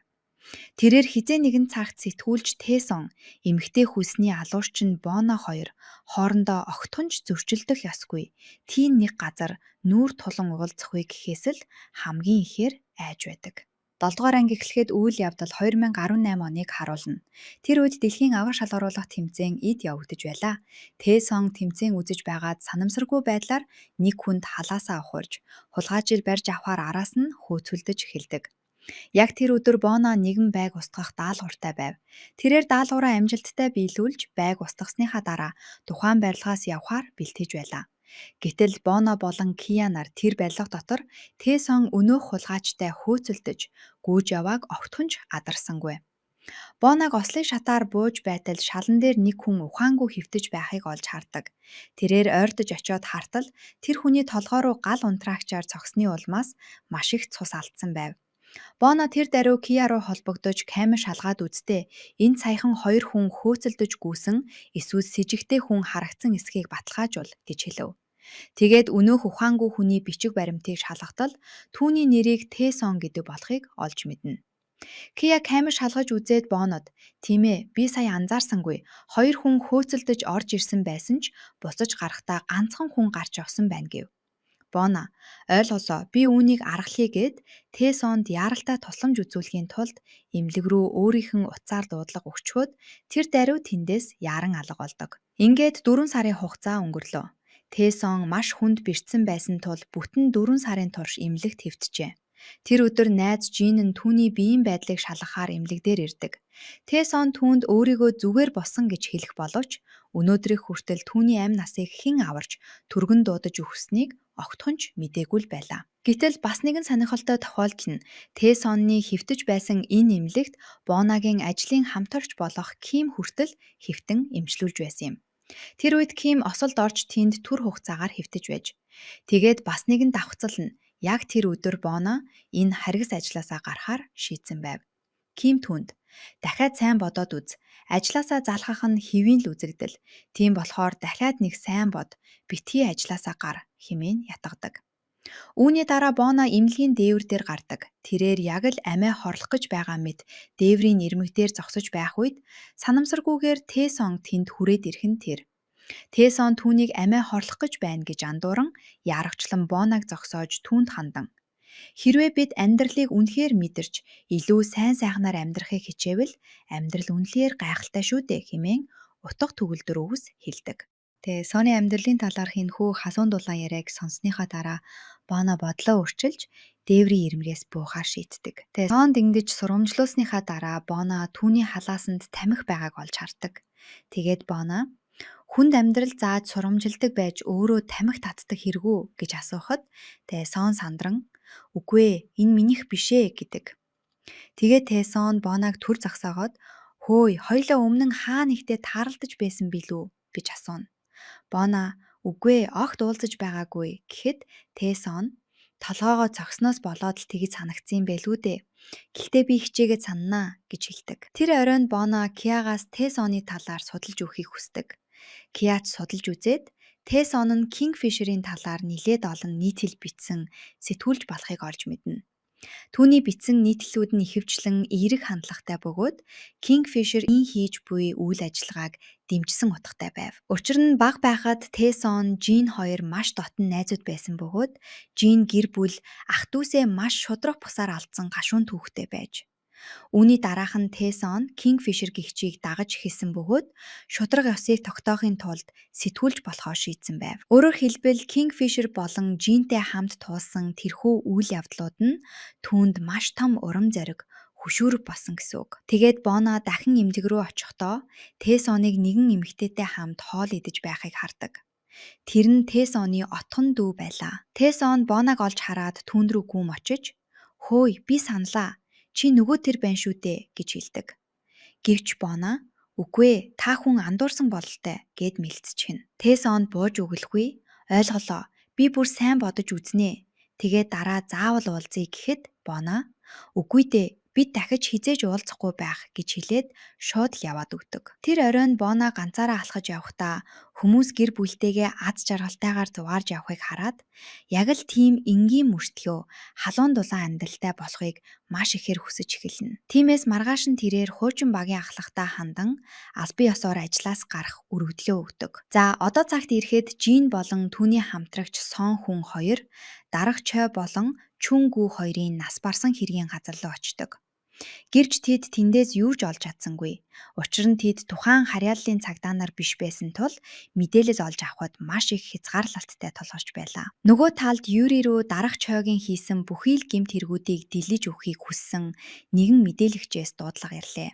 Тэрээр хизээ нэгэн цагт сэтгүүлч Тэсон эмэгтэй хүлсний алуурчин Бона хоёр хоорондоо огтхонч зөрчилдөх ёсгүй тийм нэг газар нүүр тулан уулзахыг гэхээс л хамгийн ихээр айж байдаг. 7 дугаар анги эхлэхэд үйл явдал 2018 оныг харуулна. Тэр үед дэлхийн авар шалгаруулах тэмцээн эд явагдаж байлаа. Тэсон тэмцээн үзэж байгаад санамсаргүй байдлаар нэг хүнд халаасаа ухуулж, хулгайчил барьж авахаар араас нь хөөцөлдөж эхэлдэг. Яг тэр өдөр Бона нэгэн байг устгах даалгавартай байв. Тэрээр даалгавраа амжилттай биелүүлж байг устгасныхаа дараа тухайн барилгаас явхаар бэлтэж байлаа. Гэтэл Бона болон Кия нар тэр барилга дотор Тэсон өнөөх хулгайчтай хөөцөлдөж гүйж явааг огтхонч адарсангүй. Бонаг ослын шатаар бууж байтал шалан дээр нэг хүн ухаангүй хөвтөж байхыг олж хардаг. Тэрээр ойртож очиод хартал тэр хүний толгой руу гал унтраагчаар цогсны улмаас маш их цус алдсан байв. Бона тэр даруй Кия руу холбогдож камер шалгаад үзтээ энэ саяхан хоёр хүн хөөцөлдөж гүйсэн эсвэл сэжигтэй хүн харагдсан эсхийг баталгаажуул гэж хэлв. Тэгээд өнөөх ухаангүй хүний бичиг баримтыг шалгатал түүний нэрийг Тэсон гэдэг болохыг олж мэднэ. Кия камер шалгаж үзээд Бонод "Тийм ээ, би сая анзаарсангүй. Хоёр хүн хөөцөлдөж орж ирсэн байсан ч буцаж гарахдаа ганцхан хүн гарч явсан байна" гэв. Бона "Ойлгосоо, би үүнийг аргалъя" гэд Тэсонд яаралтай тусламж үзүүлэхийн тулд эмнэлэг рүү өөрийнх нь утсаар дуудлага өгчхөөд тэр даруй тэндээс яаран алга болдог. Ингээд 4 сарын хугацаа өнгөрлөө. Тэсон маш хүнд бэртсэн байсан тул бүтэн 4 сарын турш эмнэлэгт хэвтжээ. Тэр өдөр найз Жин нь түүний биеийн байдлыг шалгахаар эмнэлэг дээр ирдэг. Тэсон түүнд өөрийгөө зүгээр болсон гэж хэлэх боловч өнөөдрийг хүртэл түүний амь насыг хэн аварч түргэн дуудаж өгснгийг огтхон ч мэдээгүй л байлаа. Гэтэл бас нэгэн сонирхолтой тохиолдол нь Тэ-сонны хэвтэж байсан энэ эмнэлэгт Бонагийн ажлын хамтарч болох Ким хүртэл хэвтэн эмчлүүлж байсан юм. Тэр үед Ким осолд орж тэнд түр хугацаагаар хэвтэж байж. Тэгээд бас нэгэн давхцал нь яг тэр өдөр Бона энэ харгас ажлаасаа гарахаар шийдсэн байв. Ким түүнд дахиад сайн бодоод үз. Ажлаасаа залхах нь хэвийн л үзэгдэл. Тийм болохоор дахиад нэг сайн бод. Битгий ажлаасаа гар хэмээн ятгадаг. Үүний дараа Бона эмнэлгийн дээвэр дээр гардаг. Тэрээр яг л амиа хорлох гэж байгаа мэт дээврийн ирмэг дээр зогсож байх үед санамсаргүйгээр Тэ-сон тэнд хүрээд ирэх нь тэр. Тэ-сон түүнийг амиа хорлох гэж байна гэж андууран яарагчлан Бонаг зогсоож түүнд хандан. Хэрвээ бид амьдралыг үнэхээр мэдэрч илүү сайн сайхнаар амьдрахыг хичээвэл амьдрал үнэхээр гайхалтай шүү дээ хэмээн утга төгөлдөр үгс хэлдэг. Соны амьдралын талаарх энэхүү халуун дулаан яриаг сонссныхаа дараа Бона бодлоо өөрчилж дээврийн ирмэгээс буухаар шийддэг. Сонд ингэж сурамжлуулсныхаа дараа Бона түүний халаасанд тамхи байгааг олж хардаг. Тэгээд Бона хүнд амьдрал зааж сурамжилдаг байж өөрөө тамхи татдаг хэрэгүү гэж асуухад Сон сандран "Үгүй ээ, энэ минийх биш ээ" гэдэг. Тэгээд Тэ-сон Бонаг түр загсаахад "Хөөе, хоёлаа өмнө нь хаа нэгтээ тааралдаж байсан билүү?" гэж асууна. Бона "Үгүй ээ, огт уулзаж байгаагүй" гэхэд Тэ-сон "Толгоогоо цогсноос болоод л тэгж санагдсан байлгүй дээ. Гэхдээ би хичээгээд сананаа" гэж хэлдэг. Тэр оройн Бона Киагаас Тэ-соны талаар судалж өгөхийг хүсдэг. Киач судалж үзээд Тэ-сон нь Кингфишерийн талаар нилээд олон нийтлэл бичсэн сэтгүүлж болохыг олж мэднэ. Түүний бичсэн нийтлэлүүд нь ихэвчлэн эерэг хандлагатай бөгөөд Кингфишер ийн хийж буй үйл ажиллагааг дэмжсэн утгатай байв. Учир нь бага байхад Тэ-сон, Жин хоёр маш дотн найзууд байсан бөгөөд Жин гэр бүл ах дүүсээ маш шудраг бусаар алдсан гашуун түүхтэй байж. Үүний дараахан Тэ-сон Кингфишер гэгчийг дагаж эхэлсэн бөгөөд шудраг ёсыг тогтоохын тулд сэтгүүлж болохоо шийдсэн байв. Өөрөөр хэлбэл Кингфишер болон Жинтэй хамт туулсан тэрхүү үйл явдлууд нь түүнд маш том урам зориг, хөшүүрэг болсон гэсэн үг. Тэгээд Бона дахин эмнэлэг рүү очихдоо Тэ-соныг нэгэн эмэгтэйтэй хамт хоол идэж байхыг хардаг. Тэр нь Тэ-соны отхон дүү байлаа. Тэ-сон Бонаг олж хараад түүнд рүү гүм очиж "Хөөе, би саналаа. Чи нөгөө тэр байна шүү дээ" гэж хэлдэг. Гэвч Бона "Үгүй ээ, та хүн андуурсан бололтой" гэд мэлцчихнэ. Тэ-сон бууж өглөхгүй "Ойлголоо. Би бүр сайн бодож үзнэ. Тэгээд дараа заавал уулзъя" гэхэд Бона "Үгүй дээ. Бид дахиж хизээж уулзахгүй байх" гэж хэлээд шууд л яваад өгдөг. Тэр оройн Бона ганцаараа алхаж явахдаа хүмүүс гэр бүлтэйгээ аз жаргалтайгаар зугаарж явахыг хараад яг л тийм энгийн мөртлөө халуун дулаан амьдралтай болохыг маш ихээр хүсэж эхэлнэ. Тиймээс маргааш нь тэрээр хуучин багийн ахлагтаа хандан албан ёсоор ажлаас гарах өргөдлөө өгдөг. За одоо цагт ирэхэд Жин болон түүний хамтрагч Сон хүн хоёр дарга Чой болон Чүн гүү хоёрын нас барсан хэргийн газар руу очдог. Гэвч тэд тэндээс юу ч олж чадсангүй. Учир нь тэд тухайн харьяаллын цагдаа нар биш байсан тул мэдээлэл олж авахд маш их хязгаарлалттай тулгарч байлаа. Нөгөө талд Юри рүү дарга Чойгийн хийсэн бүхий л гэмт хэрэгүүдийг дэлгэж өгөхийг хүссэн нэгэн мэдээлэгчээс дуудлага ирлээ.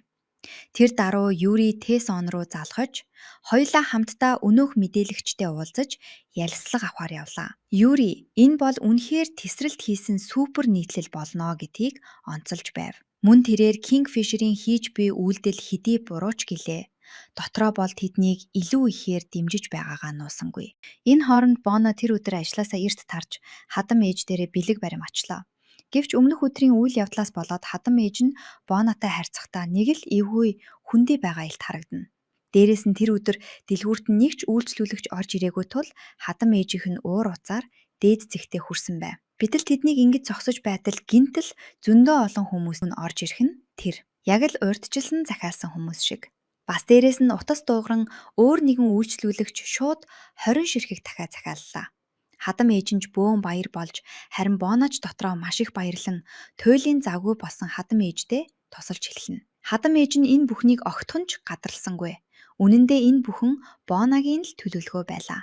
Тэр даруй Юри Тэ-сон руу залхаж хоёулаа хамтдаа өнөөх мэдээлэгчтэй уулзаж ялслага авахар явлаа. Юри энэ бол үнэхээр тесрэлт хийсэн супер нийтлэл болно гэдгийг онцолж байв. Мөн тэрээр Кингфишерийн хийж буй үйлдэл хэдий бурууч гэлээ. Дотроо бол тэднийг илүү ихээр дэмжиж байгаагаа нуусангүй. Энэ хооронд Бона тэр өдөр ажлаасаа эрт тарж хадам ээж дээрээ бэлэг барим очлоо. Гэвч өмнөх өдрийн үйл явдлаас болоод хадам ээж нь Бонатай харьцахдаа нэг л эвгүй хүндий байгаа илт харагдана. Дээрээс нь тэр өдөр дэлгүүрт нь нэг ч үйлчлүүлэгч орж ирээгүй тул хадам ээжийнх нь уур уцаар дээд зэгтээ хүрсэн байв. Гэтэл тэднийг ингэж зогсож байтал гинтл зөндөө олон хүмүүс нь орж ирэх нь тэр. Яг л урьдчилсан захиалсан хүмүүс шиг. Бас дээрээс нь утас дуугран өөр нэгэн үйлчлүүлэгч шууд 20 ширхэг дахиад захиаллаа. Хадам ээжинж бөөн баяр болж харин Боноч дотроо маш их баярлан туйлын завгүй болсон хадам ээжтэй тусалж хэлхнэ. Хадам ээж нь энэ бүхнийг огтхонч гадарласангүй. Үнэн дээр энэ бүхэн Боногийн л төлөвлөгөө байлаа.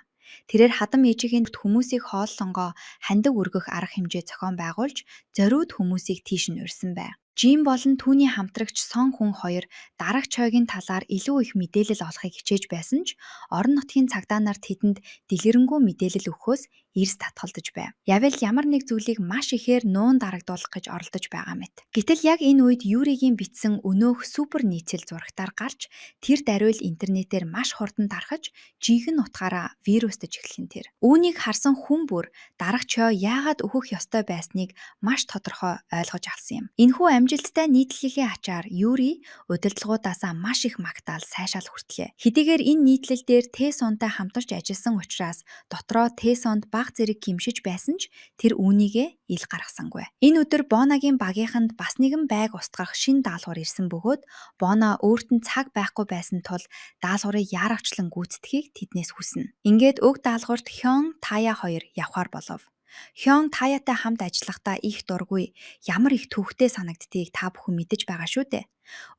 Тэрээр хадам ээжийн хүмүүсийг хооллонгоо хандаг өргөх арга хэмжээ зохион байгуулж зориуд хүмүүсийг тийш нь урьсан байв. Жин болон түүний хамтрагч Сон хүн хоёр дарга Чойгийн талаар илүү их мэдээлэл олохыг хичээж байсан ч орон нутгийн цагдаа нар тэдэнд дэлгэрэнгүй мэдээлэл өгөхөөс эрс татгалдаж байв. Явал ямар нэг зүйлийг маш ихээр нуун дарагдуулах гэж оролдож байгаа мэт. Гэтэл яг энэ үед Юригийн бичсэн өнөөх супер нийцэл зурагтаар гарч тэр даруйл интернетээр маш хурдан тархаж жинхэнэ утгаараа вирустаж эхлэх тэр. Үүнийг харсан хүн бүр дарагч Чо яагаад өөхөх ёстой байсныг маш тодорхой ойлгож авсан юм. Энэхүү амжилттай нийтлэлийн ачаар Юри удирдлагуудаасаа маш их магтаал сайшаал хүртлээ. Хэдийгээр энэ нийтлэл дээр Тэсонтой хамтарч ажилласан учраас дотроо Тэсонд баг зэрэг гимшиж байсан ч тэр үүнийгээ ил гаргасангүй. Энэ өдөр Бонагийн багийнханд бас нэгэн байг устгах шин даалгавар ирсэн бөгөөд Бона өөрт нь цаг байхгүй байсан тул даалгаврыг яарагчлан гүйцэтгэхийг тэднээс хүснэ. Ингээд уг даалгаварт Хён, Тая хоёр явхаар болов. Хён Таятай хамт ажиллахдаа их дургүй, ямар их төвхтэй санагддгийг та бүхэн мэдэж байгаа шүү дээ.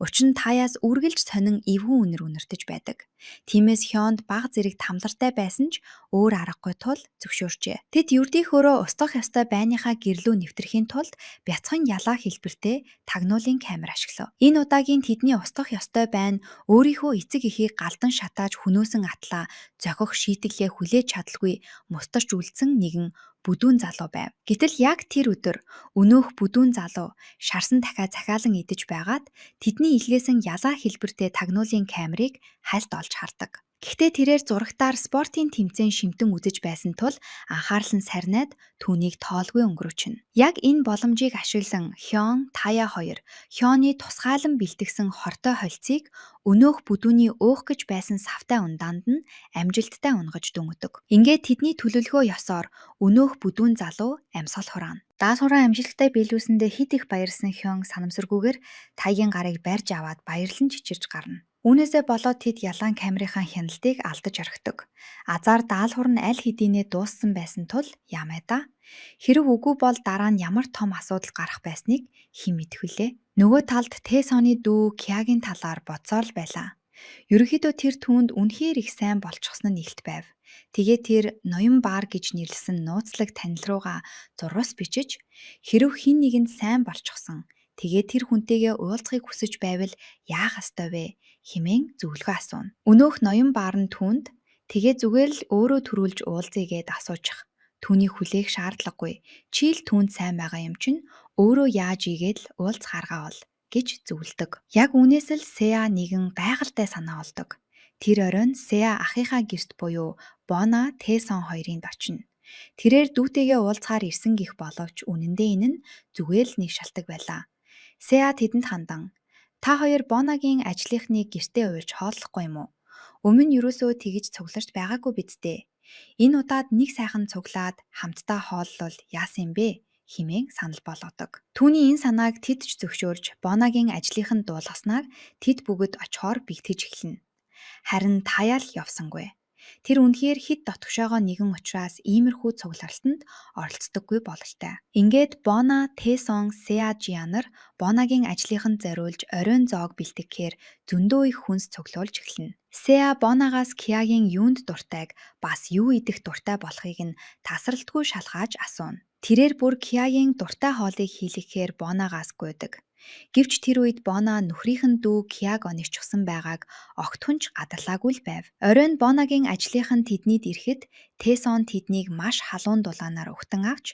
Учир нь Таяас үргэлж сонин эвгүй үнэр үнэртэж байдаг. Тиймээс Хёнд баг зэрэг тамлартай байсан ч өөр аргагүй тул зөвшөөрчээ. Тэд ердийнхөөрөө устгах ёстой байныхаа гэрлүү нэвтрэхийн тулд бяцхан ялаа хэлбэртэй тагнуулын камер ашиглав. Энэ удаагийн тэдний устгах ёстой байна өөрийнхөө эцэг эхийг галдан шатааж хөнөөсөн атлаа зохих шийтгэлээ хүлээж чадалгүй мустарч үлдсэн нэгэн бүдүүн залуу байв. Гэтэл яг тэр өдөр өнөөх бүдүүн залуу шарсан дахиад захиалан идэж байгаад тэдний илгээсэн ялаа хэлбэртэй тагнуулын камерыг хальт олж хардаг. Гэхдээ тэрээр зурагтаар спортын тэмцээн шимтэн үзэж байсан тул анхаарал нь сарниад түүнийг тоолгүй өнгөрөөчнө. Яг энэ боломжийг ашиглан Хён, Тая хоёр Хёны тусгаалan бэлтгэсэн хортой холцыг өнөөх бүдүүний уух гэж байсан савтай ундаанд нь амжилттай унгаж дөнгөдөг. Ингээд тэдний төлөвлөгөө ёсоор өнөөх бүдүүн залуу амьсгал хураана. Даалгавраа амжилттай биелүүлсэндээ хит их баярсан Хён санамсаргүйгээр Таягийн гарыг барьж аваад баярлан чичирж гарна. Үүнээсээ болоод тэд ялгаан камерынхаа хяналтыг алдаж орхидог. Азар даалгавар нь аль хэдийнэ дууссан байсан тул ямаа да. Хэрэг үгүй бол дараа нь ямар том асуудал гарах байсныг хэн мэдэх вүлээ. Нөгөө талд Тэсоны дүү Кягийн талаар бодсоор л байлаа. Ерөнхийдөө тэр түүнд үнэхээр их сайн болчихсон нь илт байв. Тэгээ тэр ноён баар гэж нэрлсэн нууцлаг танил руугаа зурвас бичиж хэрв хэн нэгэнд сайн болчихсон тэгээ тэр хүнтэйгээ уулзахыг хүсэж байвал яах ёстой вэ хэмээн зөвлөгөө асууна. Өнөөх ноён баар нь түүнд тэгээ зүгээр л өөрөө төрүүлж уулзъя гэд асуучих. Түүнийг хүлээх шаардлагагүй. Чи л түүнд сайн байгаа юм чинь өөрөө яаж ийгээд л уулзах аргаа бол гэж зөвлөдөг. Яг үүнээс л Сеа нэгэн гайхалтай санаа олдог. Тэр оройн Сеа ахыхаа гэрт буюу Бона Тэсон хоёрынд очино. Тэрээр дүүтэйгээ уулзахаар ирсэн гэх боловч үнэндээ энэ нь зүгээр л нэг шалтгаан байлаа. Сеа тэдэнд хандан та хоёр Бонагийн ажлынхныг гэртээ уйлж хооллохгүй юм уу? Өмнө нь юусоо тэгж цугларч байгаагүй биз дээ. Энэ удаад нэг сайхан цуглаад хамтдаа хооллол яасан юм бэ? Хэмээн санал болгодог. Түүний энэ санааг тэд ч зөвшөөрж Бонагийн ажлынханд дуулгаснаар тэд бүгд очихоор бэлтгэж эхэлнэ. Харин Таяал явсангүй. Тэр үнэхээр хит дотгошоогоо нэгэн учраас иймэрхүү цугларалтанд оролцдоггүй бололтой. Ингээд Бона, Тэсон, Сеа Жианар Бонагийн ажлынханд зориулж оройн зоог бэлтгэхээр зөндөө их хүнс цуглуулж эхэлнэ. Сеа Бонагаас Кягийн юунд дуртайг бас юу идэх дуртай болохыг нь тасралтгүй шалгааж асууна. Тэрээр бүр Кягийн дуртай хоолыг хийлгэхээр Бонагаас гуйдаг. Гэвч тэр үед Бона нөхрийнхэн дүү Кяг оногчсон байгааг огт хүнч гадарлаагүй л байв. Оройн Бонагийн ажлынхан тэднийд ирэхэд Тэсон тэднийг маш халуун дулаанаар угтан авч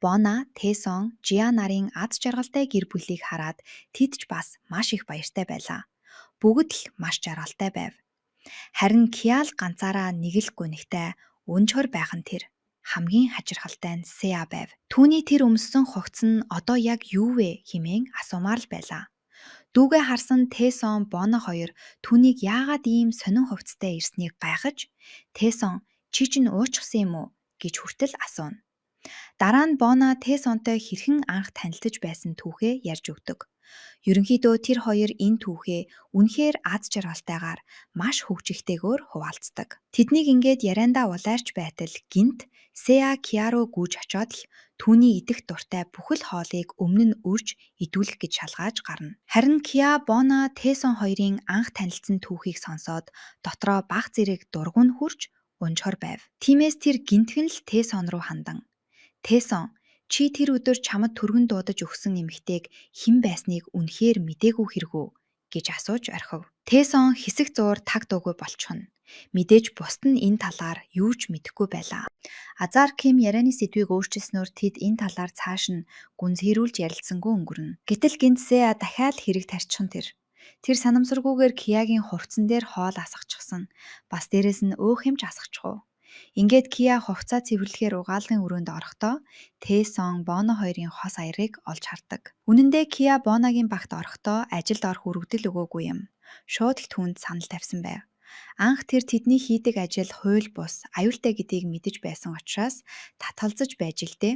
Бона, Тэсон, Жианарын аз жаргалтай гэр бүлийг хараад тэд ч бас маш их баяртай байлаа. Бүгд л маш жаргалтай байв. Харин Кял ганцаараа нэг л гунигтай өнчхөр байх нь тэр. Хамгийн хачирхалтай нь Сеа байв. Түүний тэр өмссөн хувцас нь одоо яг юу вэ хэмээн асуумаар л байлаа. Дүүгээ харсан Тэсон, Боно хоёр түүнийг яагаад ийм сонин хувцастай ирснийг гайхаж Тэсон чи чинь уучсан юм уу гэж хүртэл асууна. Дараа нь Боно Тэсонтой хэрхэн анх танилцж байсан түүхээ ярьж өгдөг. Ерөнхийдөө тэр хоёр энэ түүхээ үнэхээр аз жаргалтайгаар маш хөвжигтэйгээр хуваалцдаг. Тэднийг ингээд яриандаа улайрч байтал гинт Сеа Кяро гүйж очоод л түүний идэх дуртай бүхэл хоолыг өмнө нь үрж идүүлэх гэж шалгааж гарна. Харин Кя, Боно, Тэсон хоёрын анх танилцсан түүхийг сонсоод дотроо баг зэрэг дургуун хурж унжхор байв. Тиймээс тэр гинтхэн л Тэсон руу хандан. Тэсон чи тэр өдөр чамд түргэн дуудаж өгсөн эмэгтэйг хэн байсныг үнэхээр мдээгүй хэрэгүү гэж асууж орхив. Тэсон хэсэг зуур таг дуугүй болчихно. Мэдээж бусд нь энэ талаар юу ч мэдэхгүй байлаа. Азар Ким ярианы сэдвийг өөрчилснөөр тэд энэ талаар цааш нь гүнзгийрүүлж ярилцсангүй өнгөрнө. Гэтэл гинт Сеа дахиад хэрэг тарьчихсан тэр. Тэр санамсаргүйгээр Киягийн хувцсан дээр хоол асгачихсан. Бас дээрэс нь өөх юмч асгачихв. Ингээд Кия хувцаа цэвэрлэхээр угаалгын өрөөнд орохдоо Тэсон Боно хоёрын хос аярыг олж хардаг. Үнэн дээр Кия Боногийн багт орохдоо ажилд орох үргэлжил өгөөгүй юм. Шууд л түүнд санал тавьсан байв. Анх тэр тэдний хийдэг ажил хууль бус, аюултай гэдгийг мэдэж байсан учраас татгалзаж байж л дээ.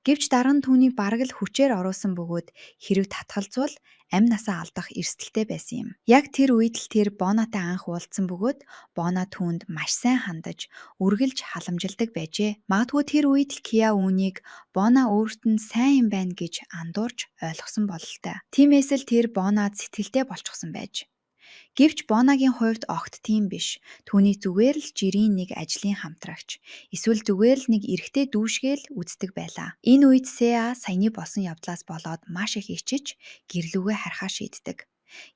Гэвч дараа нь түүнийг бараг л хүчээр оруулсан бөгөөд хэрэг татгалзвал амь насаа алдах эрсдэлтэй байсан юм. Яг тэр үед л тэр Бонотой анх уулзсан бөгөөд Боно түүнд маш сайн хандаж, үргэлж халамжилдаг байжээ. Магадгүй тэр үед л Кия үүнийг Боно өөрт нь сайн юм байна гэж андуурч ойлгосон бололтой. Тиймээс л тэр Бонод сэтгэлтэй болчихсон байж. Гэвч Боногийн хувьд огт тийм биш. Түүний зүгээр л жирийн нэг ажлын хамтрагч. Эсвэл зүгээр л нэг эрэгтэй дүүшгээл үздэг байлаа. Энэ үед Сеа саяны болсон явдлаас болоод маш их ичиж гэрлүүгээ харахаа шийддэг.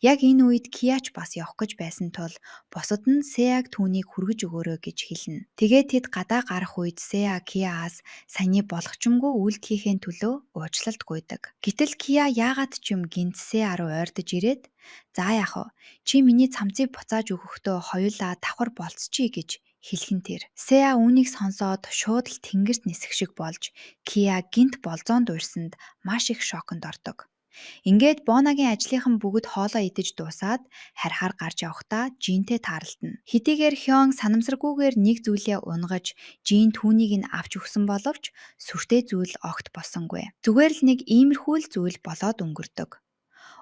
Яг энэ үед Кияч бас явах гэж байсан тул босод нь Сеаг түүнийг хүргэж өгөөрэй гэж хэлнэ. Тэгээд тэд гадаа гарах үед Сеа Кияас саяны болгочмгүй үйлдэхийн төлөө уучлалт гуйдаг. Гэтэл Кия яагаад ч юм гинт Сеа руу ойртож ирээд "За яах вэ? Чи миний цамцыг буцааж өгөхдөө хоёулаа давхар болцчихъя" гэж хэлхэн тэр. Сеа үүнийг сонсоод шууд л тэнгэрт нисэх шиг болж Кия гинт болзоонд уурсанд маш их шоконд ордог. Ингээд Боногийн ажлынхан бүгд хоолоо идэж дуусаад харихаар гарч явахдаа Жинтэй тааралдана. Хэдийгээр Хён санамсаргүйгээр нэг зүйлээ унгаж Жин түүнийг нь авч өгсөн боловч сүртэй зүйл огт болсонгүй. Зүгээр л нэг иймэрхүү л зүйл болоод өнгөрдөг.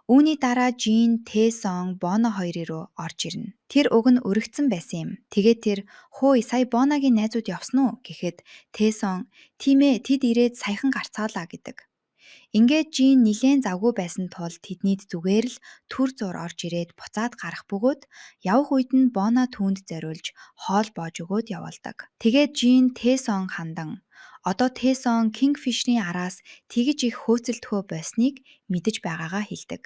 Үүний дараа Жин, Тэсон, Боно хоёрын руу орж ирнэ. Тэр уг нь өргөцсөн байсан юм. Тэгээд тэр "Хөөе, сая Боногийн найзууд явсан уу?" гэхэд Тэсон "Тийм ээ, тэд ирээд саяхан гарцгаалаа" гэдэг. Ингээд Жин нилээн завгүй байсан тул тэднийд зүгээр л түр зур орж ирээд буцаад гарах бөгөөд явах үед нь Боно түүнд зориулж хоол боож өгөөд явуулдаг. Тэгээд Жин Тэсон хандан одоо Тэсон Кингфишерийн араас тэгж их хөөцөлдөхөө байсныг мэдэж байгаагаа хэлдэг.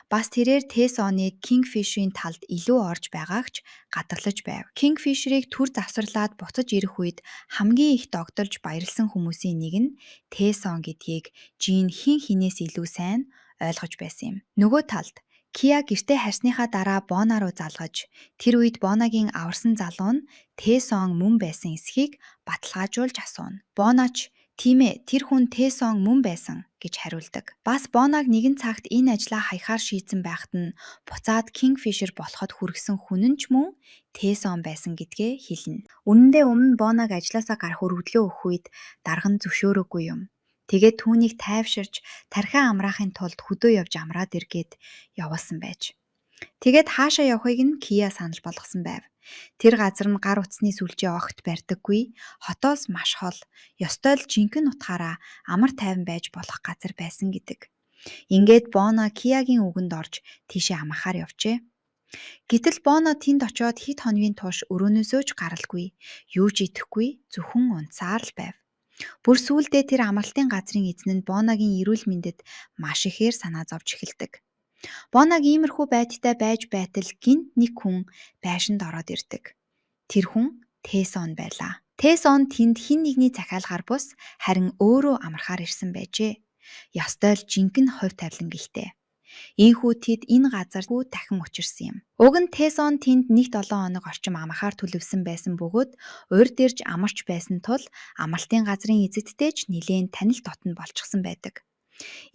Бас тэрээр Тэсоны Кингфишерийн талд илүү орж байгаагч гадарлаж байв. Кингфишерийг түр завсарлаад буцаж ирэх үед хамгийн их догдолж баярлсан хүмүүсийн нэг нь Тэсон гэдгийг Жин хин хинээс илүү сайн ойлгож байсан юм. Нөгөө талд Кия гэртээ харсныхаа дараа Боно руу залгаж тэр үед Боногийн аварсан залуу нь Тэсон мөн байсан эсхийг баталгаажуулж асууна. Боноч "Тийм ээ, тэр хүн Тэсон мөн байсан" гэж хариулдаг. Бас Боног нэгэн цагт энэ ажлаа хаяхаар шийдсэн байхад нь буцаад Кингфишер болоход хүргэсэн хүн нь ч мөн Тэсон байсан гэдгээ хэлнэ. Үнэндээ өмнө Боног ажлаасаа гарах өргөдлөө өгөх үед дарга нь зөвшөөрөөгүй юм. Тэгээд түүнийг тайвширч тархиа амраахын тулд хөдөө явж амраад иргээд явуулсан байж. Тэгээд хаашаа явахыг нь Кия санал болгосон байв. Тэр газар нь гар утасны сүлжээ огт барьдаггүй, хотоос маш хол, ёстой л жинхэнэ утгаараа амар тайван байж болох газар байсан гэдэг. Ингээд Боно Киягийн үгэнд орж тийшээ амаахаар явжээ. Гэтэл Боно тэнд очиод хэд хоногийн турш өрөөнөөсөө ч гаралгүй, юу ч идэхгүй, зөвхөн унтсаар л байв. Бүр сүүлдээ тэр амралтын газрын эзэн нь Боногийн эрүүл мэндэд маш ихээр санаа зовж эхэлдэг. Боног иймэрхүү байдалтай байж байтал гинт нэг хүн байшинд ороод ирдэг. Тэр хүн Тэсон байлаа. Тэсон тэнд хин нэгний захиалгаар бус харин өөрөө амархаар ирсэн байжээ. Ёстой л жинхэнэ хувь тавилан гэлтэй. Ийхүү тэд энэ газаргүй дахин учирсан юм. Уг нь Тэсон тэнд 1-7 хоног орчим амархаар төлөвсөн байсан бөгөөд урьд ирж амарч байсан тул амралтын газрын эзэдтэй ч нилээн танил дотн болчихсон байдаг.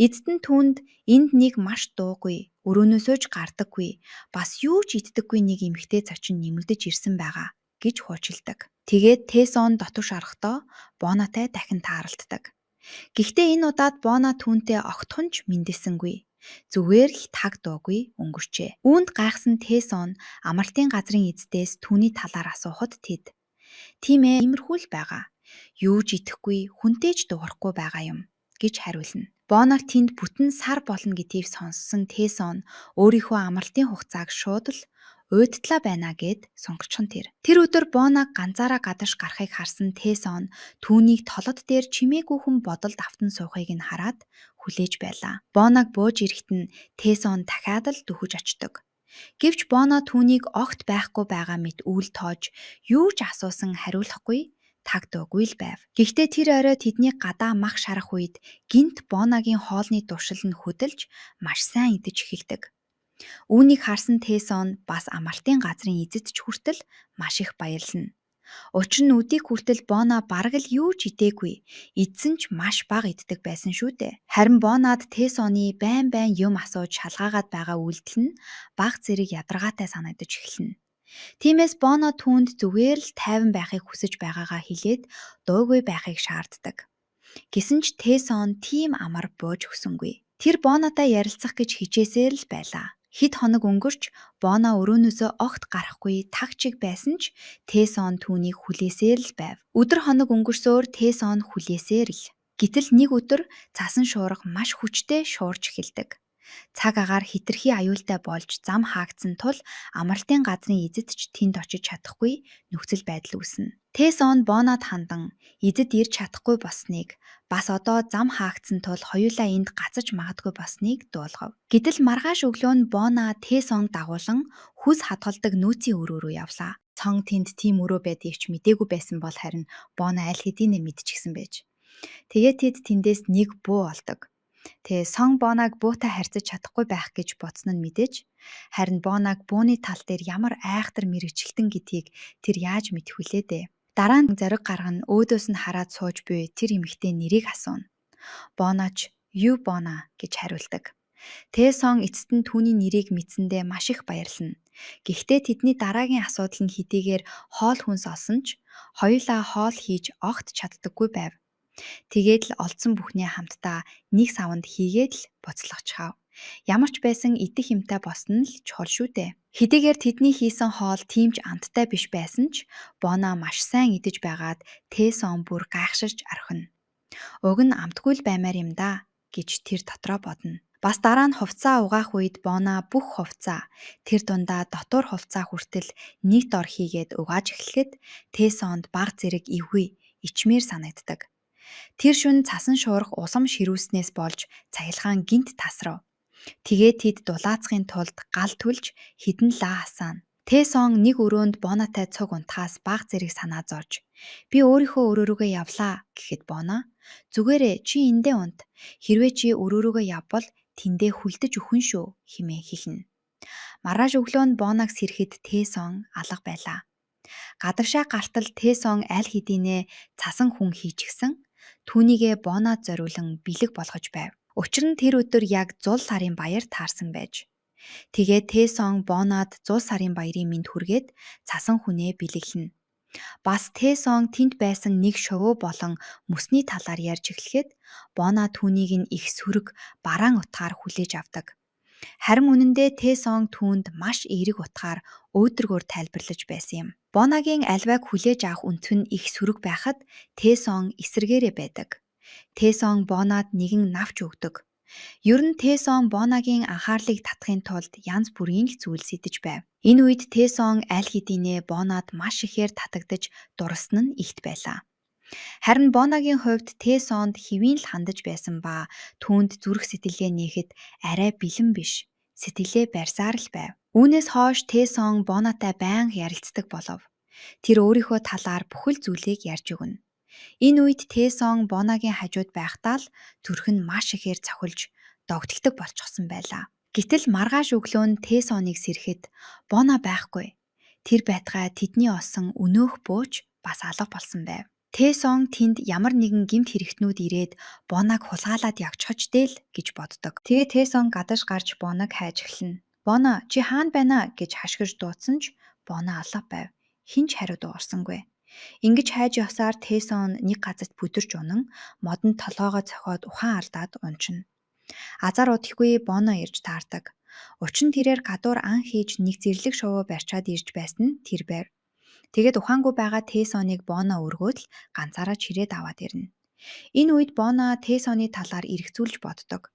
Эцэд нь түүнд энд нэг маш дуугүй, өрөөнөөсөө ч гардаггүй, бас юу ч иддэггүй нэг эмэгтэй зочин нэмэгдэж ирсэн байгаа гэж хуучилдаг. Тэгээд Тэсон дотвош орохдоо Бонотой дахин тааралддаг. Гэхдээ энэ удаад Боно түүнтэй огтхон ч мэндэлсэнгүй. Зүгээр л таг дуугүй өнгөрчээ. Үүнд гайхсан Тэсон амралтын газрын эздээс түүний талаар асуухад тэд "Тийм ээ, иймэрхүү л байгаа. Юу ч идэхгүй, хүнтэй ч дуурахгүй байгаа юм" гэж хариулна. Боног тэнд бүтэн сар болно гэдгийг сонссон Тэсон өөрийнхөө амралтын хугацааг шууд л уйдтлаа байна гэд сонгочихсон тэр. Тэр өдөр Боног ганцаараа гадарш гарахыг харсан Тэсон түүнийг толод дээр чимээгүй хүн бодолд автан суухыг нь хараад хүлээж байлаа. Боног бууж ирэхэд нь Тэсон дахиад л дөхөж очдог. Гэвч Боно түүнийг огт байхгүй байгаа мэт үл тоож юу ч асуусан хариулахгүй тагдаагүй л байв. Гэхдээ тэр орой тэдний гадаа мах шарах үед гинт Боногийн хоолны дуршил нь хөдөлж маш сайн идэж эхэлдэг. Үүнийг харсан Тэсон бас амралтын газрын эзэд ч хүртэл маш их баярлана. Учир нь өдийг хүртэл Боно бараг л юу ч идээгүй, идсэн ч маш бага иддэг байсан шүү дээ. Харин Бонод Тэсоны байн юм асууж шалгаагаад байгаа үйлдэл нь бага зэрэг ядаргаатай санагдаж эхэлнэ. Тиймээс Боно түүнд зүгээр л тайван байхыг хүсэж байгаагаа хэлээд дуугүй байхыг шаарддаг. Гэсэн ч Тэсон тийм амар бууж өгсөнгүй. Тэр Бонотой ярилцах гэж хичээсээр л байлаа. Хэд хоног өнгөрч Боно өрөөнөөсөө огт гарахгүй тагчиг байсан ч Тэсон түүнийг хүлээсээр л байв. Өдөр хоног өнгөрсөөр Тэсон хүлээсээр л. Гэтэл нэг өдөр цасан шуурга маш хүчтэй шуурж эхэлдэг. Цаг агаар хитрхи аюултай болж зам хаагдсан тул амралтын газрын эзэд ч тэнд очиж чадахгүй нөхцөл байдал үүснэ. Тэсон Бонод хандан эзэд ирж чадахгүй болсныг бас одоо зам хаагдсан тул хоёулаа энд гацаж магадгүй болсныг дуулгав. Гэтэл маргааш өглөө нь Боно Тэсон дагуулan хүс хадгалдаг нөөцийн өрөө рүү явлаа. Цон тэнд тийм өрөө байдгийг ч мдээгүй байсан бол харин Боно аль хэдийнэ мэдчихсэн байж. Тэгээд тэд тэндээс нэг буу олдог. Тэгээ сон Боног буутай харьцаж чадахгүй байх гэж бодсон нь мэдээж. Харин Боног бууны тал дээр ямар айхтар мэрэгчлэн гэдгийг тэр яаж мэдэх вүлээ дээ. Дараа нь зориг гаргана өөдөөс нь хараад сууж буй тэр эмэгтэй нэрийг асууна. Боноч "Юу Боно" гэж хариулдаг. Тэсон эцэст нь түүний нэрийг мэдсэндээ маш их баярлана. Гэхдээ тэдний дараагийн асуудал нь хэдийгээр хоол хүнс олсон ч хоёулаа хоол хийж огт чаддаггүй байв. Тэгээд л олдсон бүхнээ хамтдаа нэг саванд хийгээд л буцалгачихав. Ямар ч байсан идэх юмтай болсон л чухал шүү дээ. Хэдийгээр тэдний хийсэн хоол тийм ч амттай биш байсан ч Боно маш сайн идэж байгаад Тэсон бүр гайхширч орхино. Уг нь амтгүй л баймаар юм да гэж тэр дотроо бодно. Бас дараа нь хувцас угаах үед Боно бүх хувцас тэр дундаа дотор хувцас хүртэл нэг дор хийгээд угааж эхлэхэд Тэсонд баг зэрэг эвгүй ичмээр санагддаг. Тэр шөнө цасан шуурга усам ширүүснээс болж цахилгаан гинт тасрав. Тэгээд тэд дулаацахын тулд гал түлж хідэн лаа асаана. Тэсон нэг өрөөнд Бонотой цуг унтахаас баг зэрэг санаа зовж "Би өөрийнхөө өрөө рүүгээ явлаа" гэхэд Боно "Зүгээрээ чи эндээ унт. Хэрвээ чи өрөө рүүгээ явбал тэндээ хүлдэж өхөн шүү" хэмээн хэлнэ. Маргааш өглөө нь Боног сэрэхэд Тэсон алга байлаа. Гадагшаа гартал Тэсон аль хэдийнэ цасан хүн хийчихсэн. Түүнийгээ Бонод зориулан бэлэг болгож байв. Учир нь тэр өдөр яг зул сарын баяр таарсан байж. Тэгээд Тэсон Бонод зул сарын баярын мэнд хүргээд цасан хүнээ бэлэглэнэ. Бас Тэсон тэнд байсан нэг шувуу болон мөсний талаар ярьж эхлэхэд Боно түүнийг нь их сөрөг бараан утгаар хүлээж авдаг. Харин үнэндээ Тэсон түүнд маш эерэг утгаар өөдрөгөөр тайлбарлаж байсан юм. Боногийн альвайг хүлээж авах үнцэн их сөрөг байхад Тэсон эсэргээрээ байдаг. Тэсон Бонод нэгэн навч өгдөг. Ер нь Тэсон Боногийн анхаарлыг татахын тулд янз бүрийн зүйл сэтэж байв. Энэ үед Тэсон аль хэдийнэ Бонод маш ихээр татагдж дурлсан нь ихт байлаа. Харин Боногийн хувьд Тэсонд хэвийн л хандаж байсан ба түүнд зүрх сэтгэлгээ нээхэд арай бэлэн биш. Сэтгэлээ барьсаар л байв. Үүнээс хойш Тэсон Бонотой байнга ярилцдаг болов. Тэр өөрийнхөө талаар бүхэл зүйлийг ярьж өгнө. Энэ үед Тэсон Боногийн хажууд байхдаа л зүрх нь маш ихээр цохилж догтлдог болчихсон байлаа. Гэтэл маргааш өглөө нь Тэсоныг сэрэхэд Боно байхгүй. Тэр байтугай тэдний олсон өнөөх бууж бас алга болсон байв. Тэсон тэнд ямар нэгэн гэмт хэрэгтнүүд ирээд Боног хулгайлаад явчихж дээ л гэж боддог. Тэгээ Тэсон гадаж гарч Боног хайж эхэлнэ. "Боно, чи хаана байна?" гэж хашгирч дуудсан ч Боно алга байв. Хэн ч хариу дуурсангүй. Ингэж хайж явсаар Тэсон нэг газарт бүдэрч унан модонд толгоогоо цохиод ухаан алдаад унчна. Азар удахгүй Боно ирж таардаг. Учир нь тэрээр гадуур ан хийж нэг зэрлэг шувуу барьчаад ирж байсан нь тэр байв. Тэгээд ухаангүй байгаа Тэсоныг Боно өргөөд л ганцаараа чирээд аваад ирнэ. Энэ үед Боно Тэсоны талаар эргцүүлж боддог.